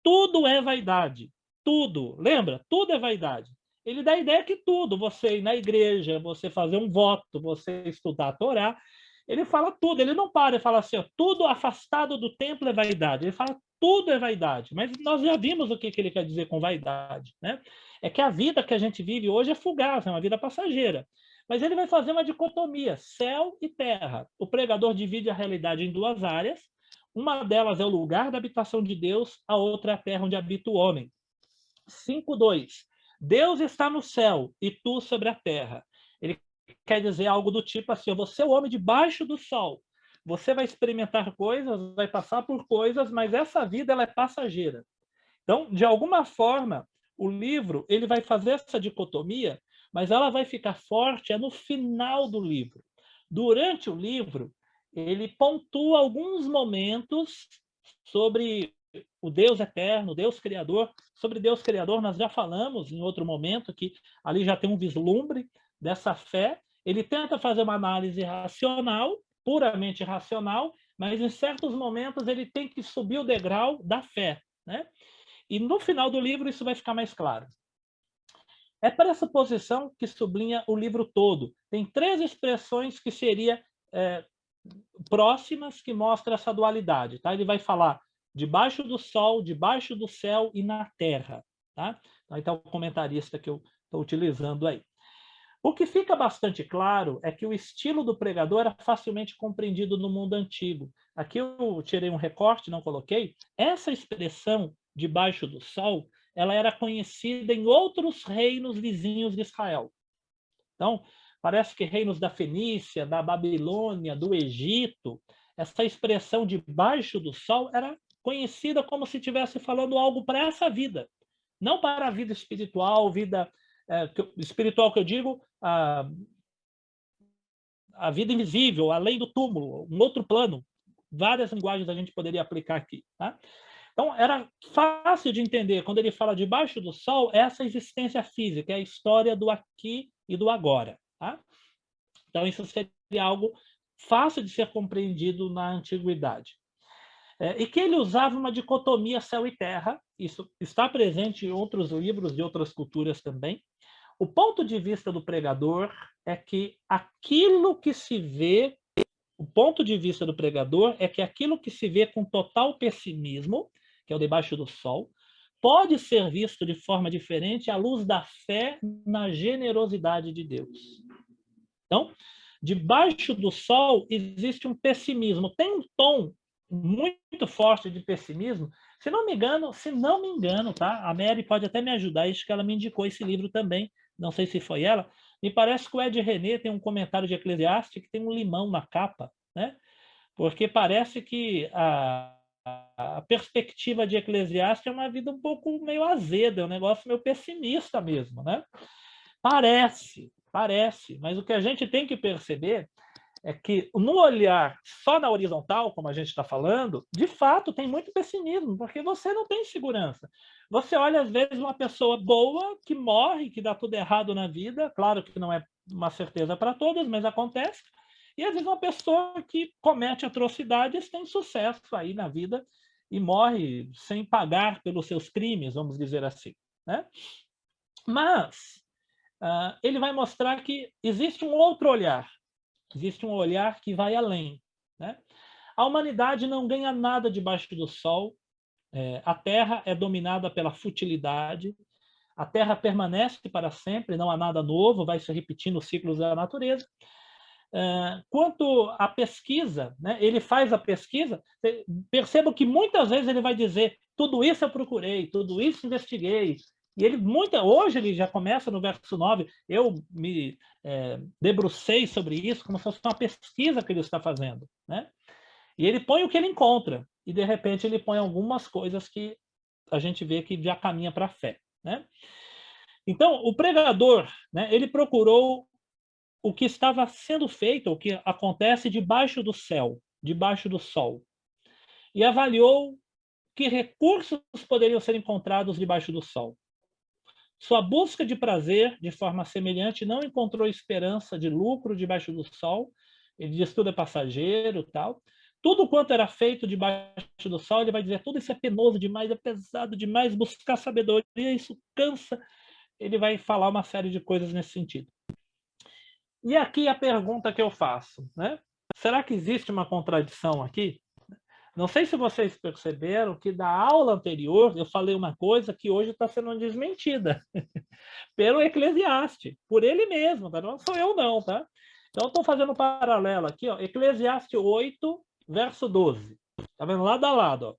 tudo é vaidade, tudo, lembra? Tudo é vaidade. Ele dá a ideia que tudo, você ir na igreja, você fazer um voto, você estudar a Torá, ele fala tudo, ele não para e fala assim, ó, tudo afastado do templo é vaidade. Ele fala, tudo é vaidade, mas nós já vimos o que ele quer dizer com vaidade, né? É que a vida que a gente vive hoje é fugaz, é uma vida passageira. Mas ele vai fazer uma dicotomia, céu e terra. O pregador divide a realidade em duas áreas. Uma delas é o lugar da habitação de Deus, a outra é a terra onde habita o homem. 5:2. Deus está no céu e tu sobre a terra. Ele quer dizer algo do tipo assim, você é o homem debaixo do sol. Você vai experimentar coisas, vai passar por coisas, mas essa vida ela é passageira. Então, de alguma forma, o livro ele vai fazer essa dicotomia, mas ela vai ficar forte no final do livro. Durante o livro, ele pontua alguns momentos sobre o Deus eterno, o Deus criador. Sobre Deus criador, nós já falamos em outro momento, que ali já tem um vislumbre dessa fé. Ele tenta fazer uma análise racional, puramente racional, mas em certos momentos ele tem que subir o degrau da fé, né? E no final do livro isso vai ficar mais claro. É para essa posição que sublinha o livro todo. Tem 3 expressões que seriam próximas que mostram essa dualidade. Tá? Ele vai falar debaixo do sol, debaixo do céu e na terra. Tá? Então, o comentarista que eu estou utilizando aí. O que fica bastante claro é que o estilo do pregador era facilmente compreendido no mundo antigo. Aqui eu tirei um recorte, não coloquei. Essa expressão debaixo do sol ela era conhecida em outros reinos vizinhos de Israel. Então, parece que reinos da Fenícia, da Babilônia, do Egito, essa expressão debaixo do sol era conhecida como se estivesse falando algo para essa vida, não para a vida espiritual, vida espiritual que eu digo, a vida invisível, além do túmulo, um outro plano. Várias linguagens a gente poderia aplicar aqui, tá? Então, era fácil de entender, quando ele fala debaixo do sol, essa existência física, é a história do aqui e do agora. Tá? Então, isso seria algo fácil de ser compreendido na antiguidade. E que ele usava uma dicotomia céu e terra, isso está presente em outros livros de outras culturas também. O ponto de vista do pregador é que aquilo que se vê, o ponto de vista do pregador é que aquilo que se vê com total pessimismo, que é o debaixo do sol, pode ser visto de forma diferente à luz da fé na generosidade de Deus. Então, debaixo do sol existe um pessimismo, tem um tom muito forte de pessimismo. Se não me engano, tá? A Mary pode até me ajudar, acho que ela me indicou esse livro também, não sei se foi ela. Me parece que o Ed René tem um comentário de Eclesiastes que tem um limão na capa, né? Porque parece que a perspectiva de Eclesiastes é uma vida um pouco meio azeda, é um negócio meio pessimista mesmo, né? Parece, mas o que a gente tem que perceber é que no olhar só na horizontal, como a gente está falando, de fato tem muito pessimismo, porque você não tem segurança. Você olha, às vezes, uma pessoa boa que morre, que dá tudo errado na vida, claro que não é uma certeza para todas, mas acontece, e às vezes uma pessoa que comete atrocidades tem sucesso aí na vida e morre sem pagar pelos seus crimes, vamos dizer assim, né? Mas ele vai mostrar que existe um outro olhar, existe um olhar que vai além, né? A humanidade não ganha nada debaixo do sol, a Terra é dominada pela futilidade, a Terra permanece para sempre, não há nada novo, vai se repetindo os ciclos da natureza. Quanto à pesquisa, né, ele faz a pesquisa, perceba que muitas vezes ele vai dizer, tudo isso eu procurei, tudo isso investiguei, e ele hoje ele já começa no verso 9, eu me debrucei sobre isso como se fosse uma pesquisa que ele está fazendo, né? E ele põe o que ele encontra, e de repente ele põe algumas coisas que a gente vê que já caminha para a fé, né? Então, o pregador, né, ele procurou o que estava sendo feito, o que acontece debaixo do céu, debaixo do sol, e avaliou que recursos poderiam ser encontrados debaixo do sol. Sua busca de prazer, de forma semelhante, não encontrou esperança de lucro debaixo do sol. Ele diz que tudo é passageiro, tal. Tudo quanto era feito debaixo do sol, ele vai dizer, tudo isso é penoso demais, é pesado demais, buscar sabedoria, isso cansa. Ele vai falar uma série de coisas nesse sentido. E aqui a pergunta que eu faço, né? Será que existe uma contradição aqui? Não sei se vocês perceberam que da aula anterior eu falei uma coisa que hoje está sendo desmentida pelo Eclesiastes, por ele mesmo, tá? Não sou eu não, tá? Então, estou fazendo um paralelo aqui, ó, Eclesiastes 8, verso 12. Tá vendo? Lado a lado, ó.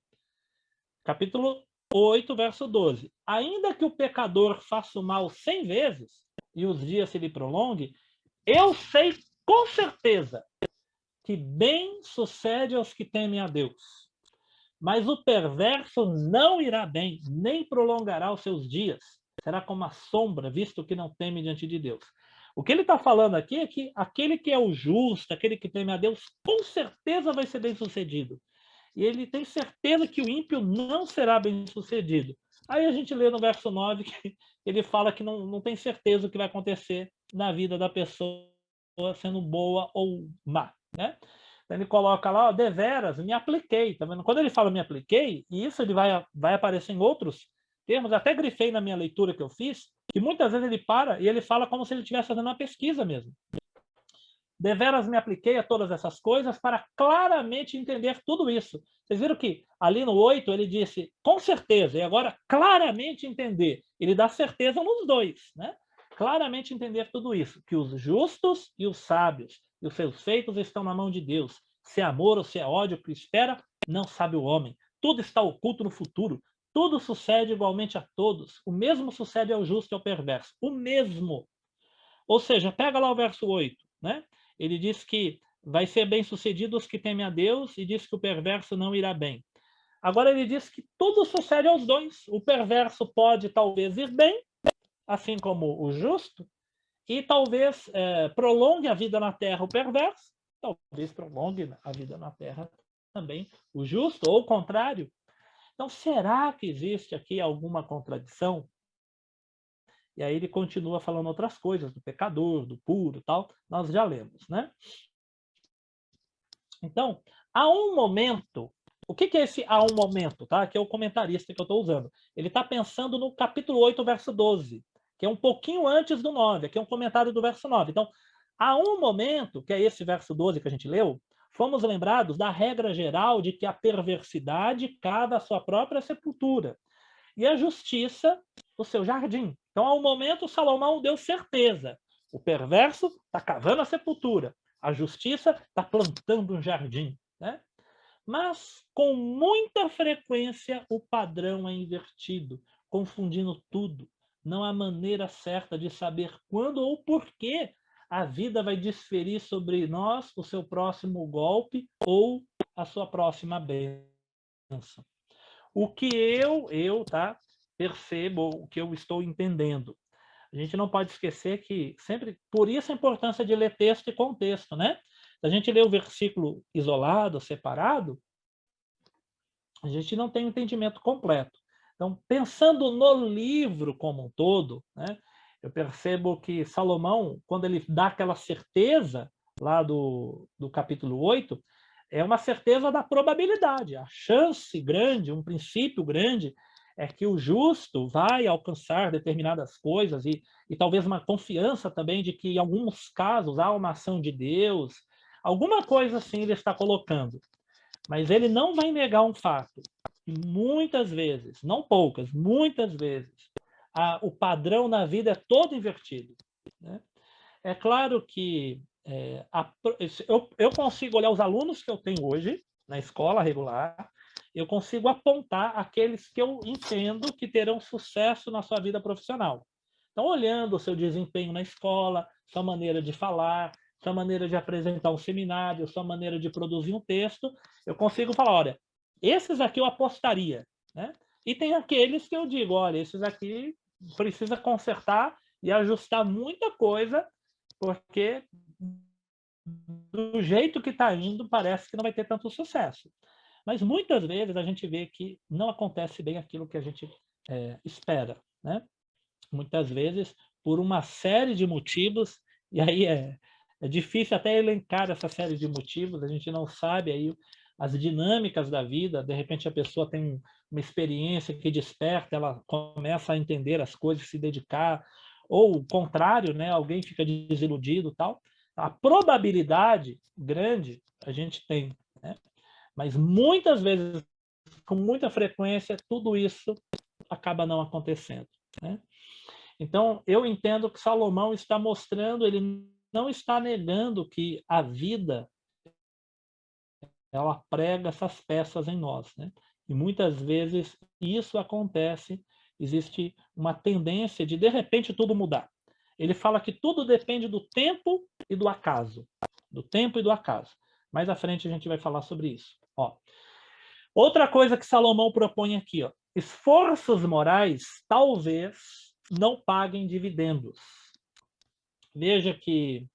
Capítulo 8, verso 12. Ainda que o pecador faça o mal 100 vezes e os dias se lhe prolonguem, eu sei com certeza que bem sucede aos que temem a Deus. Mas o perverso não irá bem, nem prolongará os seus dias. Será como a sombra, visto que não teme diante de Deus. O que ele está falando aqui é que aquele que é o justo, aquele que teme a Deus, com certeza vai ser bem sucedido. E ele tem certeza que o ímpio não será bem sucedido. Aí a gente lê no verso 9 que ele fala que não tem certeza o que vai acontecer na vida da pessoa, sendo boa ou má, né? Então ele coloca lá, ó, deveras, me apliquei. Tá vendo? Quando ele fala me apliquei, e isso ele vai aparecer em outros termos, até grifei na minha leitura que eu fiz, que muitas vezes ele para e ele fala como se ele estivesse fazendo uma pesquisa mesmo. Deveras me apliquei a todas essas coisas para claramente entender tudo isso. Vocês viram que ali no 8 ele disse com certeza, e agora claramente entender. Ele dá certeza nos dois, né? Claramente entender tudo isso, que os justos e os sábios e os seus feitos estão na mão de Deus. Se é amor ou se é ódio que espera, não sabe o homem. Tudo está oculto no futuro. Tudo sucede igualmente a todos. O mesmo sucede ao justo e ao perverso. O mesmo. Ou seja, pega lá o verso 8, né? Ele diz que vai ser bem sucedido os que temem a Deus e diz que o perverso não irá bem. Agora ele diz que tudo sucede aos dois. O perverso pode talvez ir bem, assim como o justo, e talvez prolongue a vida na terra o perverso, talvez prolongue a vida na terra também o justo, ou o contrário. Então, será que existe aqui alguma contradição? E aí ele continua falando outras coisas, do pecador, do puro, tal, nós já lemos, né? Então, há um momento, o que é esse há um momento, tá? Que é o comentarista que eu estou usando. Ele está pensando no capítulo 8, verso 12, que é um pouquinho antes do 9, aqui é um comentário do verso 9. Então, há um momento, que é esse verso 12 que a gente leu, fomos lembrados da regra geral de que a perversidade cava a sua própria sepultura e a justiça o seu jardim. Então, ao momento, Salomão deu certeza. O perverso está cavando a sepultura. A justiça está plantando um jardim, né? Mas, com muita frequência, o padrão é invertido, confundindo tudo. Não há maneira certa de saber quando ou por que a vida vai desferir sobre nós o seu próximo golpe ou a sua próxima bênção. O que eu percebo, o que eu estou entendendo. A gente não pode esquecer que sempre, por isso a importância de ler texto e contexto, né? Se a gente lê o versículo isolado, separado, a gente não tem um entendimento completo. Então, pensando no livro como um todo, né, eu percebo que Salomão, quando ele dá aquela certeza lá do capítulo 8, é uma certeza da probabilidade. A chance grande, um princípio grande, é que o justo vai alcançar determinadas coisas e talvez uma confiança também de que, em alguns casos, há uma ação de Deus, alguma coisa assim ele está colocando. Mas ele não vai negar um fato. E muitas vezes, não poucas, muitas vezes, o padrão na vida é todo invertido, né? É claro que eu consigo olhar os alunos que eu tenho hoje na escola regular, eu consigo apontar aqueles que eu entendo que terão sucesso na sua vida profissional. Então, olhando o seu desempenho na escola, sua maneira de falar, sua maneira de apresentar um seminário, sua maneira de produzir um texto, eu consigo falar, olha, esses aqui eu apostaria, né? E tem aqueles que eu digo, olha, esses aqui precisa consertar e ajustar muita coisa, porque do jeito que está indo, parece que não vai ter tanto sucesso. Mas muitas vezes a gente vê que não acontece bem aquilo que a gente espera, né? Muitas vezes, por uma série de motivos, e aí é difícil até elencar essa série de motivos, a gente não sabe aí as dinâmicas da vida, de repente a pessoa tem uma experiência que desperta, ela começa a entender as coisas, se dedicar, ou o contrário, né? Alguém fica desiludido, tal. A probabilidade grande a gente tem, né? Mas muitas vezes, com muita frequência, tudo isso acaba não acontecendo, né? Então, eu entendo que Salomão está mostrando, ele não está negando que a vida ela prega essas peças em nós, né? E muitas vezes isso acontece, existe uma tendência de repente tudo mudar. Ele fala que tudo depende do tempo e do acaso, do tempo e do acaso. Mais à frente a gente vai falar sobre isso. Ó. Outra coisa que Salomão propõe aqui, ó, esforços morais talvez não paguem dividendos. Veja que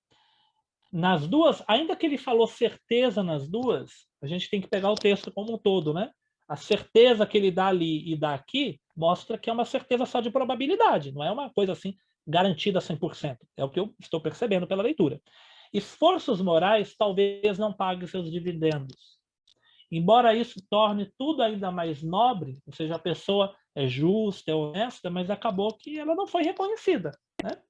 nas duas, ainda que ele falou certeza nas duas, a gente tem que pegar o texto como um todo, né? A certeza que ele dá ali e dá aqui mostra que é uma certeza só de probabilidade, não é uma coisa assim garantida 100%. É o que eu estou percebendo pela leitura. Esforços morais talvez não paguem seus dividendos. Embora isso torne tudo ainda mais nobre, ou seja, a pessoa é justa, é honesta, mas acabou que ela não foi reconhecida, né?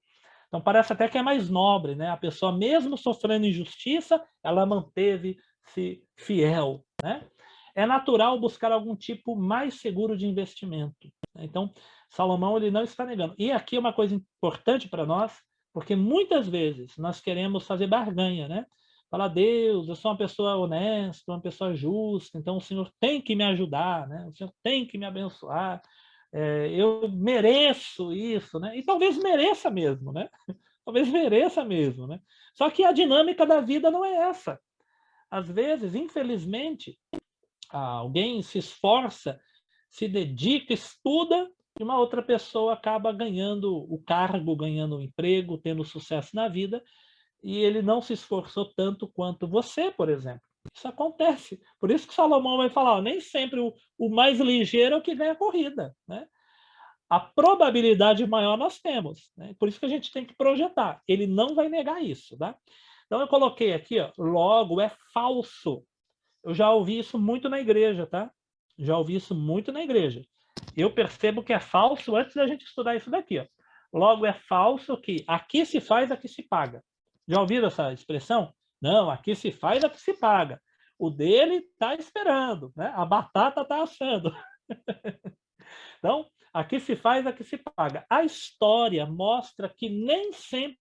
Então parece até que é mais nobre, né? A pessoa, mesmo sofrendo injustiça, ela manteve-se fiel, né? É natural buscar algum tipo mais seguro de investimento. Então, Salomão ele não está negando. E aqui é uma coisa importante para nós, porque muitas vezes nós queremos fazer barganha, né? Falar, Deus, eu sou uma pessoa honesta, uma pessoa justa, então o Senhor tem que me ajudar, né? O Senhor tem que me abençoar. Eu mereço isso, né? E talvez mereça mesmo, né? Talvez mereça mesmo, né? Só que a dinâmica da vida não é essa. Às vezes, infelizmente, alguém se esforça, se dedica, estuda, e uma outra pessoa acaba ganhando o cargo, ganhando o emprego, tendo sucesso na vida, e ele não se esforçou tanto quanto você, por exemplo. Isso acontece. Por isso que Salomão vai falar, ó, nem sempre o mais ligeiro é o que ganha a corrida, né? A probabilidade maior nós temos, né? Por isso que a gente tem que projetar. Ele não vai negar isso, tá? Então eu coloquei aqui, ó, logo é falso. Eu já ouvi isso muito na igreja, tá? Já ouvi isso muito na igreja. Eu percebo que é falso antes da gente estudar isso daqui, ó. Logo é falso que aqui se faz, aqui se paga. Já ouviram essa expressão? Não, aqui se faz, aqui se paga. O dele está esperando, né? A batata está assando. Então, aqui se faz, aqui se paga. A história mostra que nem sempre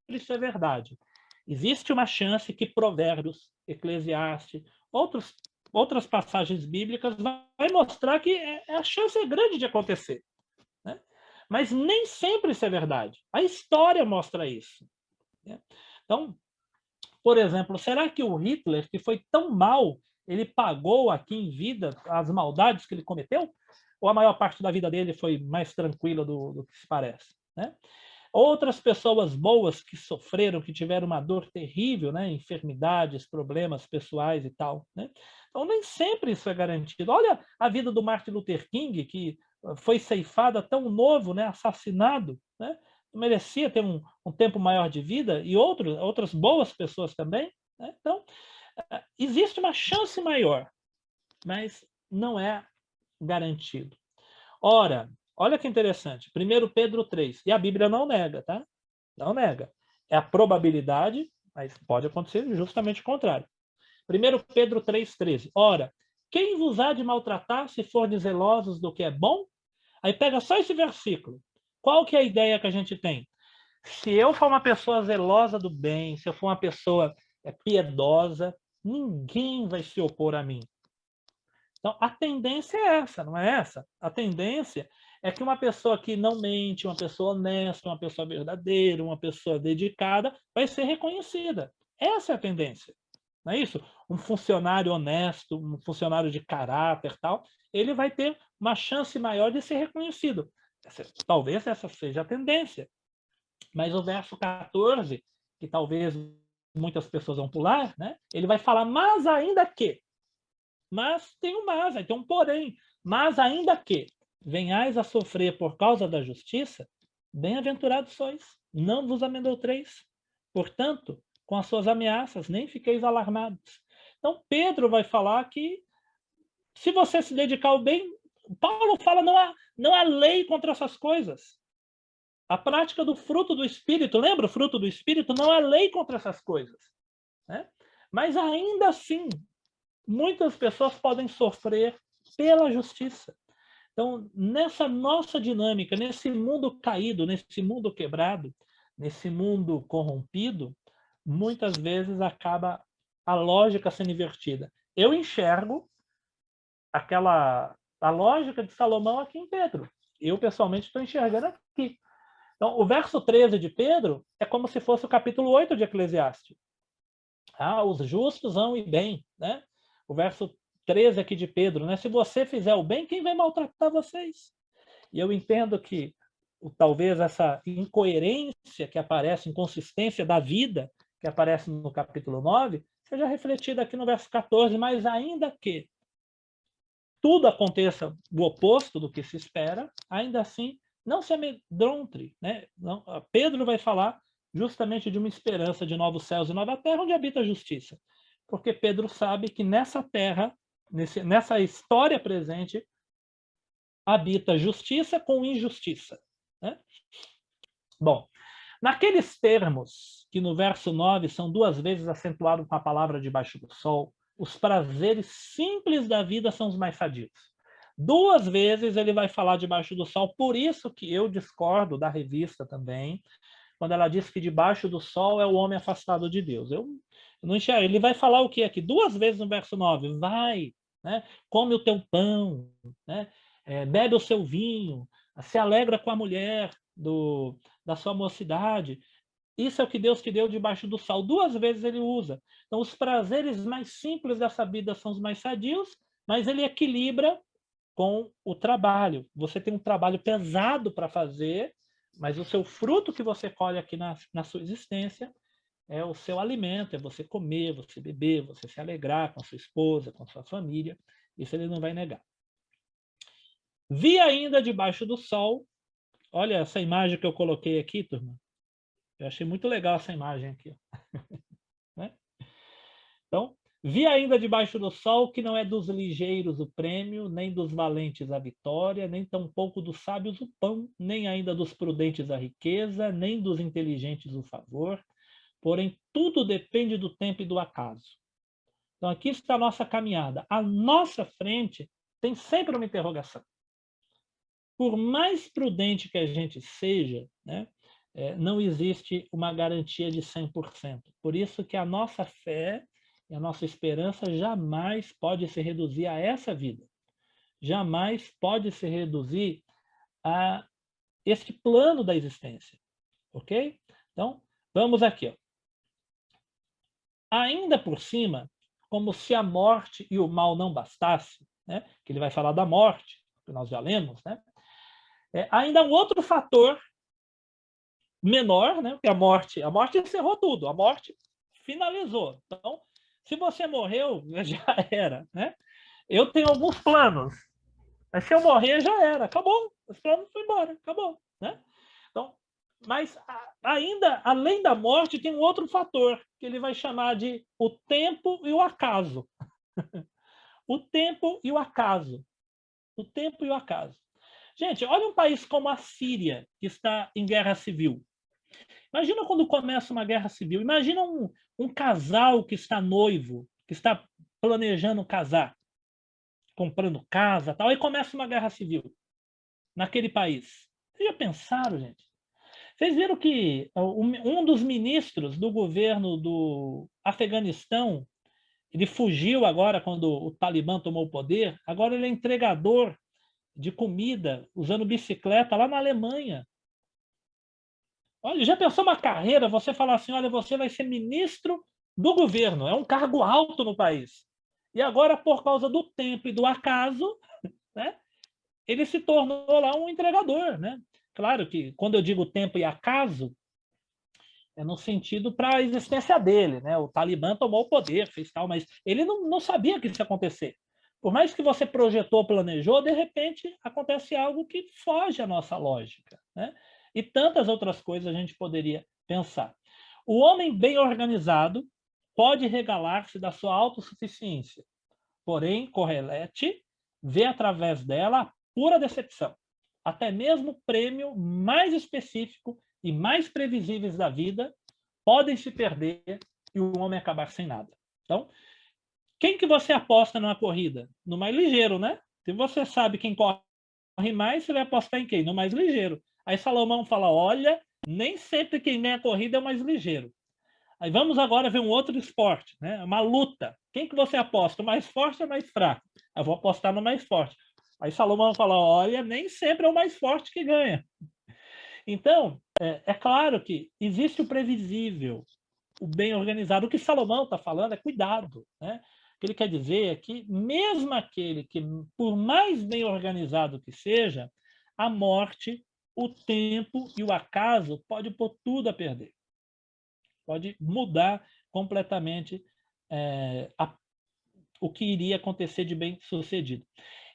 isso é verdade. Existe uma chance que Provérbios, Eclesiastes, outras passagens bíblicas vai mostrar que a chance é grande de acontecer, né? Mas nem sempre isso é verdade. A história mostra isso, né? Então, por exemplo, será que o Hitler, que foi tão mal, ele pagou aqui em vida as maldades que ele cometeu? Ou a maior parte da vida dele foi mais tranquila do que se parece, né? Outras pessoas boas que sofreram, que tiveram uma dor terrível, né? Enfermidades, problemas pessoais e tal, né? Então, nem sempre isso é garantido. Olha a vida do Martin Luther King, que foi ceifada tão novo, né? Assassinado, né? Merecia ter um tempo maior de vida, e outras boas pessoas também, né? Então, existe uma chance maior, mas não é garantido. Ora, olha que interessante, 1 Pedro 3, e a Bíblia não nega, tá? Não nega. É a probabilidade, mas pode acontecer justamente o contrário. 1 Pedro 3,13. Ora, quem vos há de maltratar se fordes zelosos do que é bom? Aí pega só esse versículo. Qual que é a ideia que a gente tem? Se eu for uma pessoa zelosa do bem, se eu for uma pessoa piedosa, ninguém vai se opor a mim. Então, a tendência é essa, não é essa? A tendência é que uma pessoa que não mente, uma pessoa honesta, uma pessoa verdadeira, uma pessoa dedicada, vai ser reconhecida. Essa é a tendência. Não é isso? Um funcionário honesto, um funcionário de caráter, tal, ele vai ter uma chance maior de ser reconhecido. Talvez essa seja a tendência. Mas o verso 14, que talvez muitas pessoas vão pular, né? Ele vai falar, mas ainda que. Mas tem um mas, tem um porém. Mas ainda que venhais a sofrer por causa da justiça, bem-aventurados sois, não vos amedronteis. Portanto, com as suas ameaças, nem fiqueis alarmados. Então, Pedro vai falar que, se você se dedicar ao bem, Paulo fala, não há lei contra essas coisas. A prática do fruto do Espírito, lembra o fruto do Espírito? Não há lei contra essas coisas, né? Mas ainda assim, muitas pessoas podem sofrer pela justiça. Então, nessa nossa dinâmica, nesse mundo caído, nesse mundo quebrado, nesse mundo corrompido, muitas vezes acaba a lógica sendo invertida. Eu enxergo a lógica de Salomão aqui em Pedro. Eu, pessoalmente, estou enxergando aqui. Então, o verso 13 de Pedro é como se fosse o capítulo 8 de Eclesiastes. Os justos vão ir bem, né? O verso 13 aqui de Pedro, né? Se você fizer o bem, quem vai maltratar vocês? E eu entendo que talvez essa incoerência que aparece, inconsistência da vida, que aparece no capítulo 9, seja refletida aqui no verso 14, mas ainda que tudo aconteça o oposto do que se espera, ainda assim, não se amedronte, né? Não, Pedro vai falar justamente de uma esperança de novos céus e nova terra, onde habita a justiça. Porque Pedro sabe que nessa terra, nessa história presente, habita justiça com injustiça, né? Bom, naqueles termos que no verso 9 são 2 vezes acentuados com a palavra debaixo do sol, os prazeres simples da vida são os mais sadios. 2 vezes ele vai falar debaixo do sol, por isso que eu discordo da revista também, quando ela diz que debaixo do sol é o homem afastado de Deus. Eu não enxergo. Ele vai falar o que aqui? 2 vezes no verso 9. Vai, né? Come o teu pão, né? Bebe o seu vinho, se alegra com a mulher da sua mocidade. Isso é o que Deus te deu debaixo do sol. 2 vezes ele usa. Então, os prazeres mais simples dessa vida são os mais sadios, mas ele equilibra com o trabalho. Você tem um trabalho pesado para fazer, mas o seu fruto que você colhe aqui na sua existência é o seu alimento, é você comer, você beber, você se alegrar com a sua esposa, com a sua família. Isso ele não vai negar. Vi ainda debaixo do sol, olha essa imagem que eu coloquei aqui, turma. Eu achei muito legal essa imagem aqui. Né? Então, vi ainda debaixo do sol que não é dos ligeiros o prêmio, nem dos valentes a vitória, nem tampouco dos sábios o pão, nem ainda dos prudentes a riqueza, nem dos inteligentes o favor. Porém, tudo depende do tempo e do acaso. Então, aqui está a nossa caminhada. À nossa frente tem sempre uma interrogação. Por mais prudente que a gente seja, né, não existe uma garantia de 100%. Por isso que a nossa fé e a nossa esperança jamais pode se reduzir a essa vida. Jamais pode se reduzir a este plano da existência. Ok? Então, vamos aqui. Ó. Ainda por cima, como se a morte e o mal não bastasse, né, que ele vai falar da morte, que nós já lemos, né, ainda um outro fator menor, né? Porque a morte encerrou tudo, a morte finalizou. Então, se você morreu, já era, né? Eu tenho alguns planos, mas se eu morrer, já era, acabou. Os planos foram embora, acabou, né? Então, mas ainda, além da morte, tem um outro fator, que ele vai chamar de o tempo e o acaso. O tempo e o acaso. O tempo e o acaso. Gente, olha um país como a Síria, que está em guerra civil. Imagina quando começa uma guerra civil. Imagina um casal que está noivo, que está planejando casar, comprando casa, tal, e começa uma guerra civil naquele país. Vocês já pensaram, gente? Vocês viram que um dos ministros do governo do Afeganistão, ele fugiu agora quando o Talibã tomou o poder, agora ele é entregador de comida, usando bicicleta lá na Alemanha. Olha, já pensou uma carreira, você falar assim, olha, você vai ser ministro do governo, é um cargo alto no país. E agora, por causa do tempo e do acaso, né, ele se tornou lá um entregador, né? Claro que quando eu digo tempo e acaso, é no sentido para a existência dele, né? O Talibã tomou o poder, fez tal, mas ele não sabia que isso ia acontecer. Por mais que você projetou, planejou, de repente acontece algo que foge à nossa lógica, né? E tantas outras coisas a gente poderia pensar. O homem bem organizado pode regalar-se da sua autossuficiência, porém, Correlete vê através dela a pura decepção. Até mesmo o prêmio mais específico e mais previsíveis da vida podem se perder e o homem acabar sem nada. Então, quem que você aposta numa corrida? No mais ligeiro, né? Se você sabe quem corre mais, você vai apostar em quem? No mais ligeiro. Aí Salomão fala, olha, nem sempre quem ganha a corrida é o mais ligeiro. Aí vamos agora ver um outro esporte, né? Uma luta. Quem que você aposta? O mais forte ou o mais fraco? Eu vou apostar no mais forte. Aí Salomão fala, olha, nem sempre é o mais forte que ganha. Então, é claro que existe o previsível, o bem organizado. O que Salomão está falando é cuidado, né? O que ele quer dizer é que mesmo aquele que, por mais bem organizado que seja, a morte, o tempo e o acaso pode pôr tudo a perder. Pode mudar completamente o que iria acontecer de bem sucedido.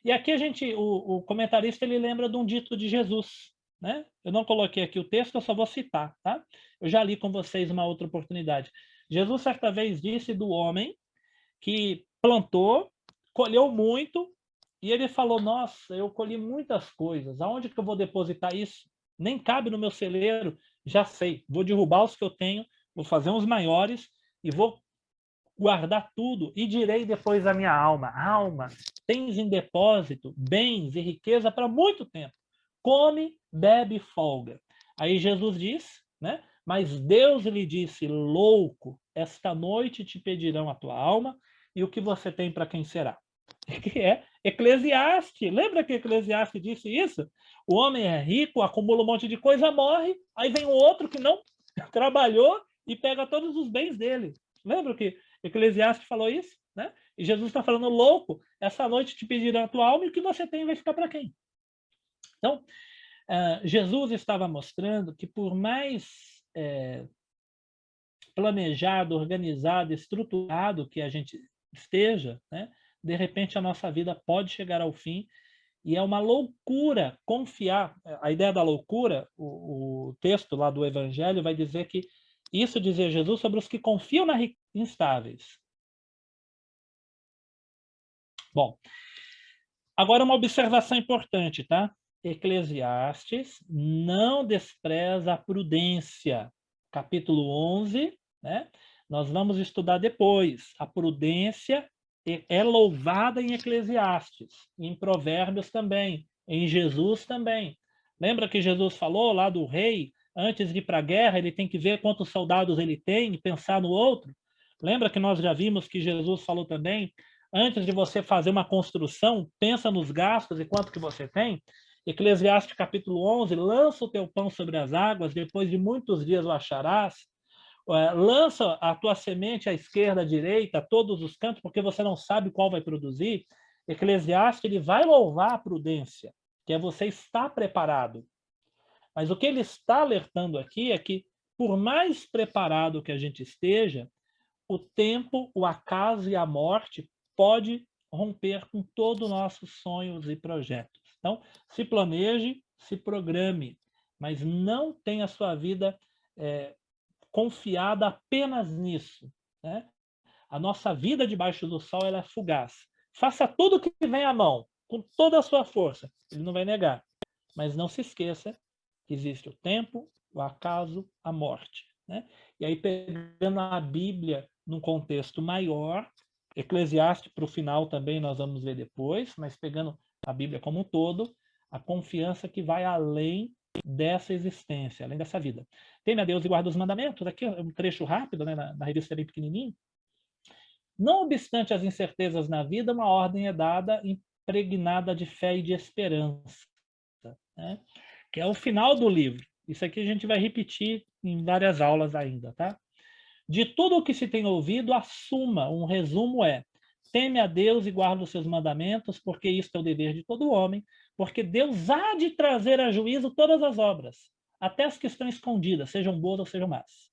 E aqui o comentarista ele lembra de um dito de Jesus, né? Eu não coloquei aqui o texto, eu só vou citar, tá? Eu já li com vocês uma outra oportunidade. Jesus certa vez disse do homem que plantou, colheu muito, e ele falou, nossa, eu colhi muitas coisas, aonde que eu vou depositar isso? Nem cabe no meu celeiro, já sei, vou derrubar os que eu tenho, vou fazer uns maiores e vou guardar tudo e direi depois à minha alma, alma, tens em depósito bens e riqueza para muito tempo, come, bebe e folga. Aí Jesus diz, né? Mas Deus lhe disse, louco, esta noite te pedirão a tua alma e o que você tem para quem será? Que é Eclesiastes. Lembra que Eclesiastes disse isso? O homem é rico, acumula um monte de coisa, morre, aí vem um outro que não trabalhou e pega todos os bens dele. Lembra que Eclesiastes falou isso? Né? E Jesus está falando, louco, essa noite te pedirão a tua alma e o que você tem vai ficar para quem? Então, Jesus estava mostrando que por mais planejado, organizado, estruturado que a gente esteja, né, de repente a nossa vida pode chegar ao fim e é uma loucura confiar. A ideia da loucura, o texto lá do Evangelho vai dizer que isso dizia Jesus sobre os que confiam na riqueza instáveis. Bom, agora uma observação importante, tá? Eclesiastes não despreza a prudência. Capítulo 11, né? Nós vamos estudar depois. A prudência é louvada em Eclesiastes, em Provérbios também, em Jesus também. Lembra que Jesus falou lá do rei, antes de ir para a guerra, ele tem que ver quantos soldados ele tem e pensar no outro? Lembra que nós já vimos que Jesus falou também, antes de você fazer uma construção, pensa nos gastos e quanto que você tem? Eclesiastes capítulo 11, lança o teu pão sobre as águas, depois de muitos dias o acharás. Lança a tua semente à esquerda, à direita, a todos os cantos, porque você não sabe qual vai produzir. Eclesiastes ele vai louvar a prudência, que é você estar preparado. Mas o que ele está alertando aqui é que, por mais preparado que a gente esteja, o tempo, o acaso e a morte pode romper com todos os nossos sonhos e projetos. Então, se planeje, se programe, mas não tenha a sua vida confiada apenas nisso, né? A nossa vida debaixo do sol ela é fugaz. Faça tudo o que vem à mão, com toda a sua força. Ele não vai negar. Mas não se esqueça que existe o tempo, o acaso, a morte, né? E aí, pegando a Bíblia num contexto maior, Eclesiastes para o final também nós vamos ver depois, mas pegando a Bíblia como um todo, a confiança que vai além dessa existência, além dessa vida. Teme a Deus e guarda os mandamentos. Aqui é um trecho rápido, né, na revista bem pequenininho. Não obstante as incertezas na vida, uma ordem é dada impregnada de fé e de esperança, né? Que é o final do livro. Isso aqui a gente vai repetir em várias aulas ainda, tá? De tudo o que se tem ouvido, assuma, um resumo é: teme a Deus e guarda os seus mandamentos, porque isto é o dever de todo homem, porque Deus há de trazer a juízo todas as obras, até as que estão escondidas, sejam boas ou sejam más.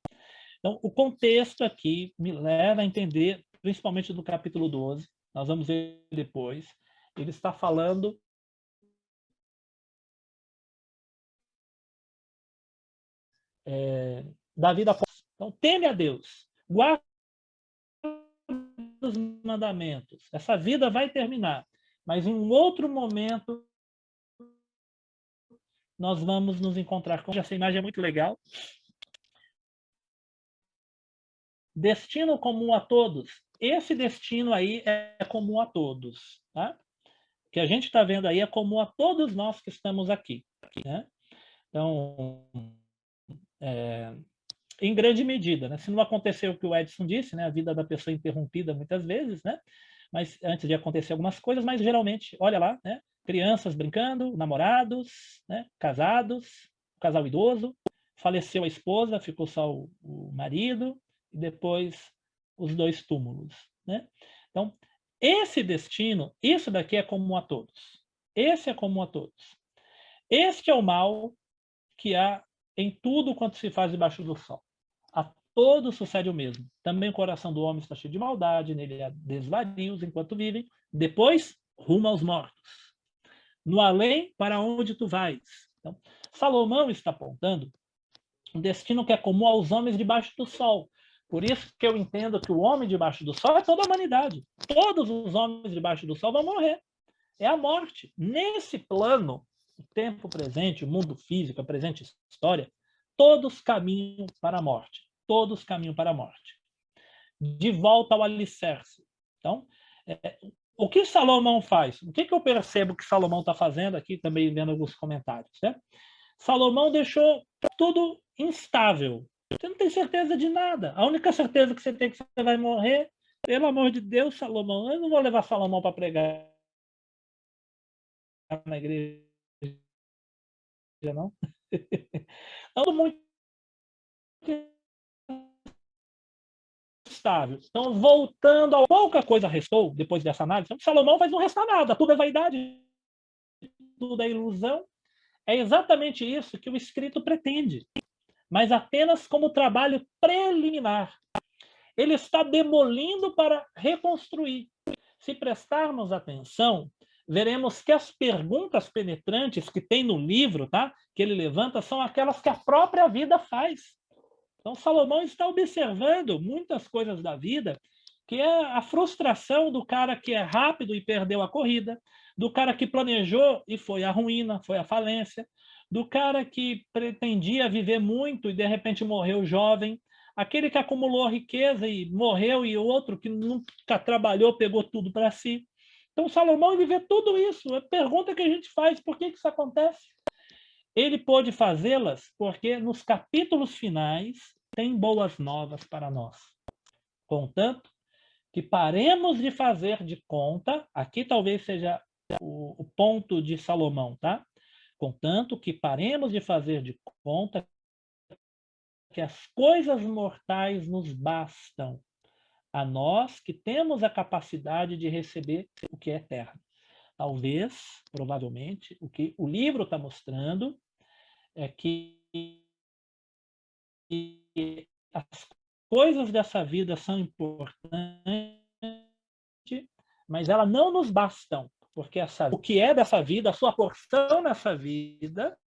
Então, o contexto aqui me leva a entender, principalmente do capítulo 12, nós vamos ver depois, ele está falando da vida. Então, teme a Deus, guarda os mandamentos. Essa vida vai terminar, mas em um outro momento nós vamos nos encontrar com... Essa imagem é muito legal. Destino comum a todos. Esse destino aí é comum a todos, tá? O que a gente está vendo aí é comum a todos nós que estamos aqui, né? Então, em grande medida, né? Se não aconteceu o que o Edson disse, né? A vida da pessoa é interrompida muitas vezes, né? Mas antes de acontecer algumas coisas, mas geralmente, olha lá, né? Crianças brincando, namorados, né? Casados, casal idoso, faleceu a esposa, ficou só o marido, e depois os 2 túmulos, né? Então, esse destino, isso daqui é comum a todos. Esse é comum a todos. Este é o mal que há em tudo quanto se faz debaixo do sol. A todos sucede o mesmo. Também o coração do homem está cheio de maldade, nele há desvarios enquanto vivem. Depois, rumo aos mortos. No além, para onde tu vais? Então, Salomão está apontando um destino que é comum aos homens debaixo do sol. Por isso que eu entendo que o homem debaixo do sol é toda a humanidade. Todos os homens debaixo do sol vão morrer. É a morte. Nesse plano, o tempo presente, o mundo físico, a presente história, todos caminham para a morte. Todos caminham para a morte. De volta ao alicerce. Então, o que Salomão faz? O que eu percebo que Salomão está fazendo aqui, também vendo alguns comentários, né? Salomão deixou tudo instável. Você não tem certeza de nada. A única certeza que você tem é que você vai morrer. Pelo amor de Deus, Salomão, eu não vou levar Salomão para pregar na igreja, não. Tudo muito instável. Então, voltando a pouca coisa restou, depois dessa análise, Salomão faz não restar nada. Tudo é vaidade, tudo é ilusão. É exatamente isso que o escrito pretende, mas apenas como trabalho preliminar. Ele está demolindo para reconstruir. Se prestarmos atenção, veremos que as perguntas penetrantes que tem no livro, tá, que ele levanta, são aquelas que a própria vida faz. Então, Salomão está observando muitas coisas da vida, que é a frustração do cara que é rápido e perdeu a corrida, do cara que planejou e foi à ruína, foi à falência, do cara que pretendia viver muito e de repente morreu jovem, aquele que acumulou riqueza e morreu, e outro que nunca trabalhou, pegou tudo para si. Então, Salomão vê tudo isso. A pergunta que a gente faz, por que isso acontece? Ele pôde fazê-las porque nos capítulos finais tem boas novas para nós. Contanto, que paremos de fazer de conta, aqui talvez seja o ponto de Salomão, tá? Contanto, que paremos de fazer de conta que as coisas mortais nos bastam, a nós que temos a capacidade de receber o que é eterno. Talvez, provavelmente, o que o livro está mostrando é que as coisas dessa vida são importantes, mas elas não nos bastam, porque o que é dessa vida, a sua porção nessa vida,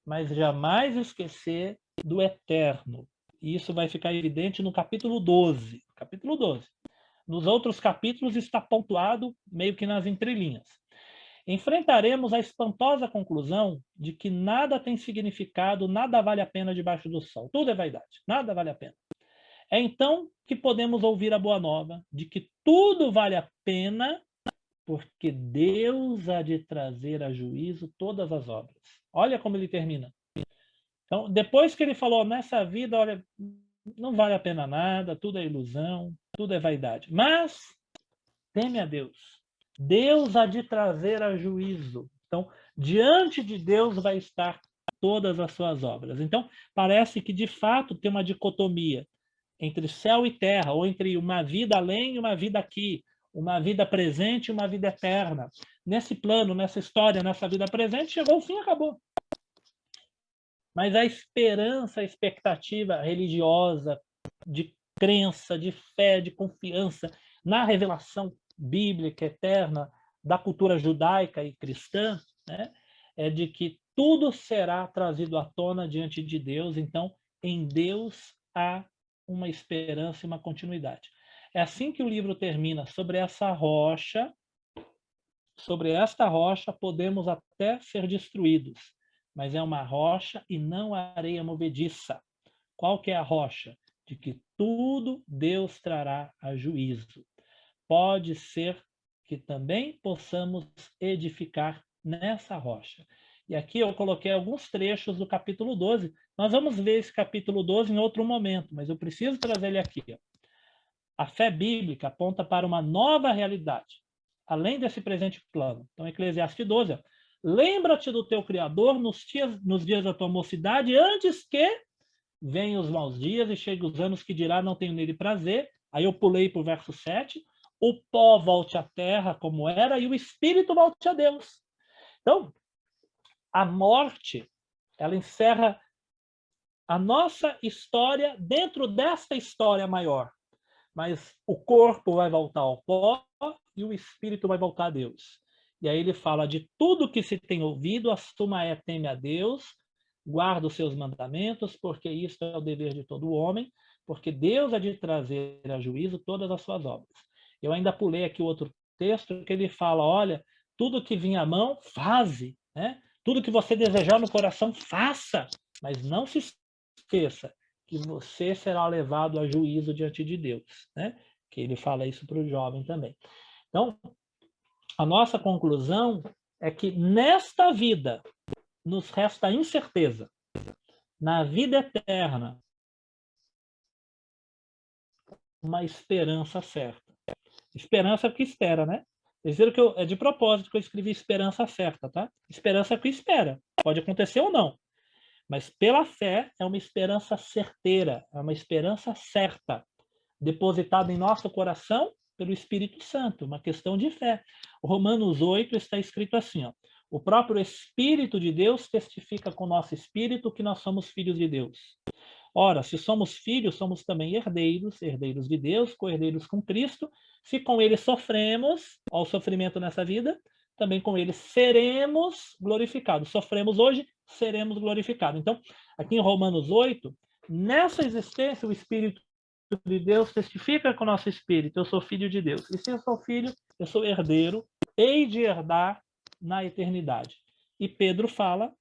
mas jamais esquecer do eterno. E isso vai ficar evidente no capítulo 12. Capítulo 12. Nos outros capítulos está pontuado meio que nas entrelinhas. Enfrentaremos a espantosa conclusão de que nada tem significado, nada vale a pena debaixo do sol. Tudo é vaidade, nada vale a pena. É então que podemos ouvir a boa nova de que tudo vale a pena, porque Deus há de trazer a juízo todas as obras. Olha como ele termina. Então, depois que ele falou, nessa vida, olha, não vale a pena nada, tudo é ilusão, tudo é vaidade. Mas, teme a Deus. Deus há de trazer a juízo. Então, diante de Deus vai estar todas as suas obras. Então, parece que, de fato, tem uma dicotomia entre céu e terra, ou entre uma vida além e uma vida aqui, uma vida presente e uma vida eterna. Nesse plano, nessa história, nessa vida presente, chegou o fim e acabou. Mas a esperança, a expectativa religiosa, de crença, de fé, de confiança na revelação bíblica eterna da cultura judaica e cristã, né, é de que tudo será trazido à tona diante de Deus. Então, em Deus há uma esperança e uma continuidade. É assim que o livro termina. Sobre essa rocha, sobre esta rocha podemos até ser destruídos, mas é uma rocha e não areia movediça. Qual que é a rocha? De que tudo Deus trará a juízo. Pode ser que também possamos edificar nessa rocha. E aqui eu coloquei alguns trechos do capítulo 12. Nós vamos ver esse capítulo 12 em outro momento, mas eu preciso trazer ele aqui. A fé bíblica aponta para uma nova realidade, além desse presente plano. Então, Eclesiastes 12, lembra-te do teu Criador nos dias da tua mocidade, antes que venham os maus dias e cheguem os anos que dirá, não tenho nele prazer. Aí eu pulei para o verso 7. O pó volte à terra como era e o espírito volte a Deus. Então, a morte, ela encerra a nossa história dentro desta história maior. Mas o corpo vai voltar ao pó e o espírito vai voltar a Deus. E aí ele fala de tudo que se tem ouvido, a suma é teme a Deus, guarda os seus mandamentos, porque isto é o dever de todo homem, porque Deus há de trazer a juízo todas as suas obras. Eu ainda pulei aqui o outro texto que ele fala, olha, tudo que vinha à mão, faze, né? Tudo que você desejar no coração, faça, mas não se esqueça que você será levado a juízo diante de Deus, né? Que ele fala isso para o jovem também. Então, a nossa conclusão é que nesta vida nos resta incerteza. Na vida eterna, uma esperança certa. Esperança que espera, né? Vocês viram que é de propósito que eu escrevi esperança certa, tá? Esperança que espera. Pode acontecer ou não. Mas pela fé é uma esperança certeira, é uma esperança certa, depositada em nosso coração pelo Espírito Santo, uma questão de fé. O Romanos 8 está escrito assim, ó, o próprio Espírito de Deus testifica com o nosso espírito que nós somos filhos de Deus. Ora, se somos filhos, somos também herdeiros, herdeiros de Deus, co-herdeiros com Cristo. Se com ele sofremos, ao sofrimento nessa vida, também com ele seremos glorificados. Sofremos hoje, seremos glorificados. Então, aqui em Romanos 8, nessa existência, o Espírito de Deus testifica com o nosso espírito, eu sou filho de Deus. E se eu sou filho, eu sou herdeiro, hei de herdar na eternidade. E Pedro fala,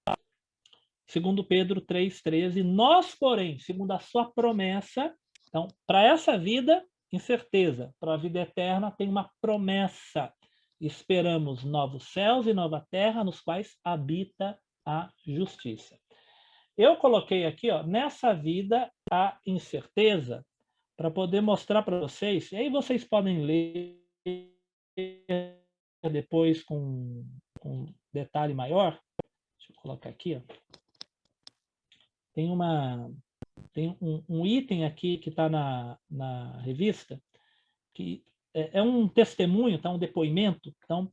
segundo Pedro 3,13, nós, porém, segundo a sua promessa, então, para essa vida, incerteza, para a vida eterna, tem uma promessa. Esperamos novos céus e nova terra, nos quais habita a justiça. Eu coloquei aqui, ó, nessa vida, a incerteza, para poder mostrar para vocês, e aí vocês podem ler depois com detalhe maior. Deixa eu colocar aqui, ó. Tem um item aqui que está na revista, que é um testemunho, tá? Um depoimento. Então,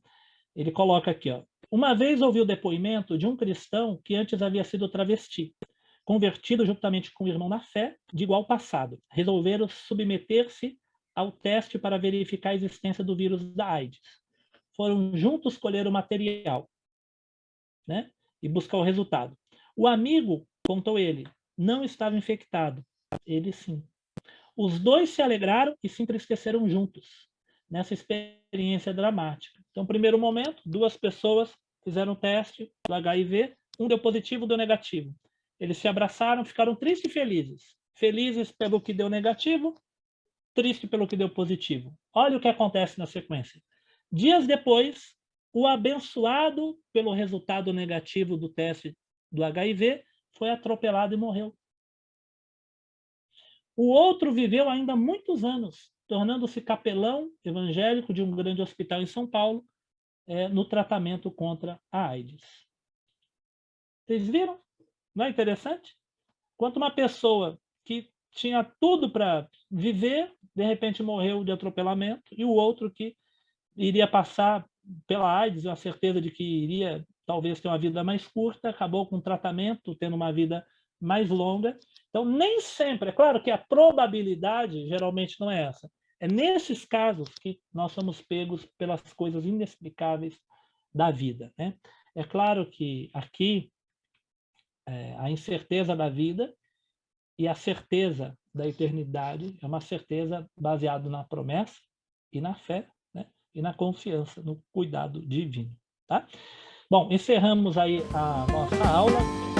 ele coloca aqui, ó, Uma vez ouvi o depoimento de um cristão que antes havia sido travesti, convertido juntamente com o irmão na fé, de igual passado. Resolveram submeter-se ao teste para verificar a existência do vírus da AIDS. Foram juntos colher o material, né, e buscar o resultado. O amigo, contou ele, não estava infectado. Ele sim. Os dois se alegraram e se entristeceram juntos nessa experiência dramática. Então, primeiro momento, 2 pessoas fizeram o teste do HIV, um deu positivo, deu negativo. Eles se abraçaram, ficaram tristes e felizes. Felizes pelo que deu negativo, triste pelo que deu positivo. Olha o que acontece na sequência. Dias depois, o abençoado pelo resultado negativo do teste do HIV foi atropelado e morreu. O outro viveu ainda muitos anos, tornando-se capelão evangélico de um grande hospital em São Paulo, no tratamento contra a AIDS. Vocês viram? Não é interessante? Quanto uma pessoa que tinha tudo para viver, de repente morreu de atropelamento, e o outro que iria passar pela AIDS, a certeza de que iria talvez ter uma vida mais curta, acabou com o tratamento, tendo uma vida mais longa. Então, nem sempre, é claro que a probabilidade geralmente não é essa. É nesses casos que nós somos pegos pelas coisas inexplicáveis da vida, né? É claro que aqui a incerteza da vida e a certeza da eternidade é uma certeza baseada na promessa e na fé, né? E na confiança no cuidado divino, tá? Bom, encerramos aí a nossa aula.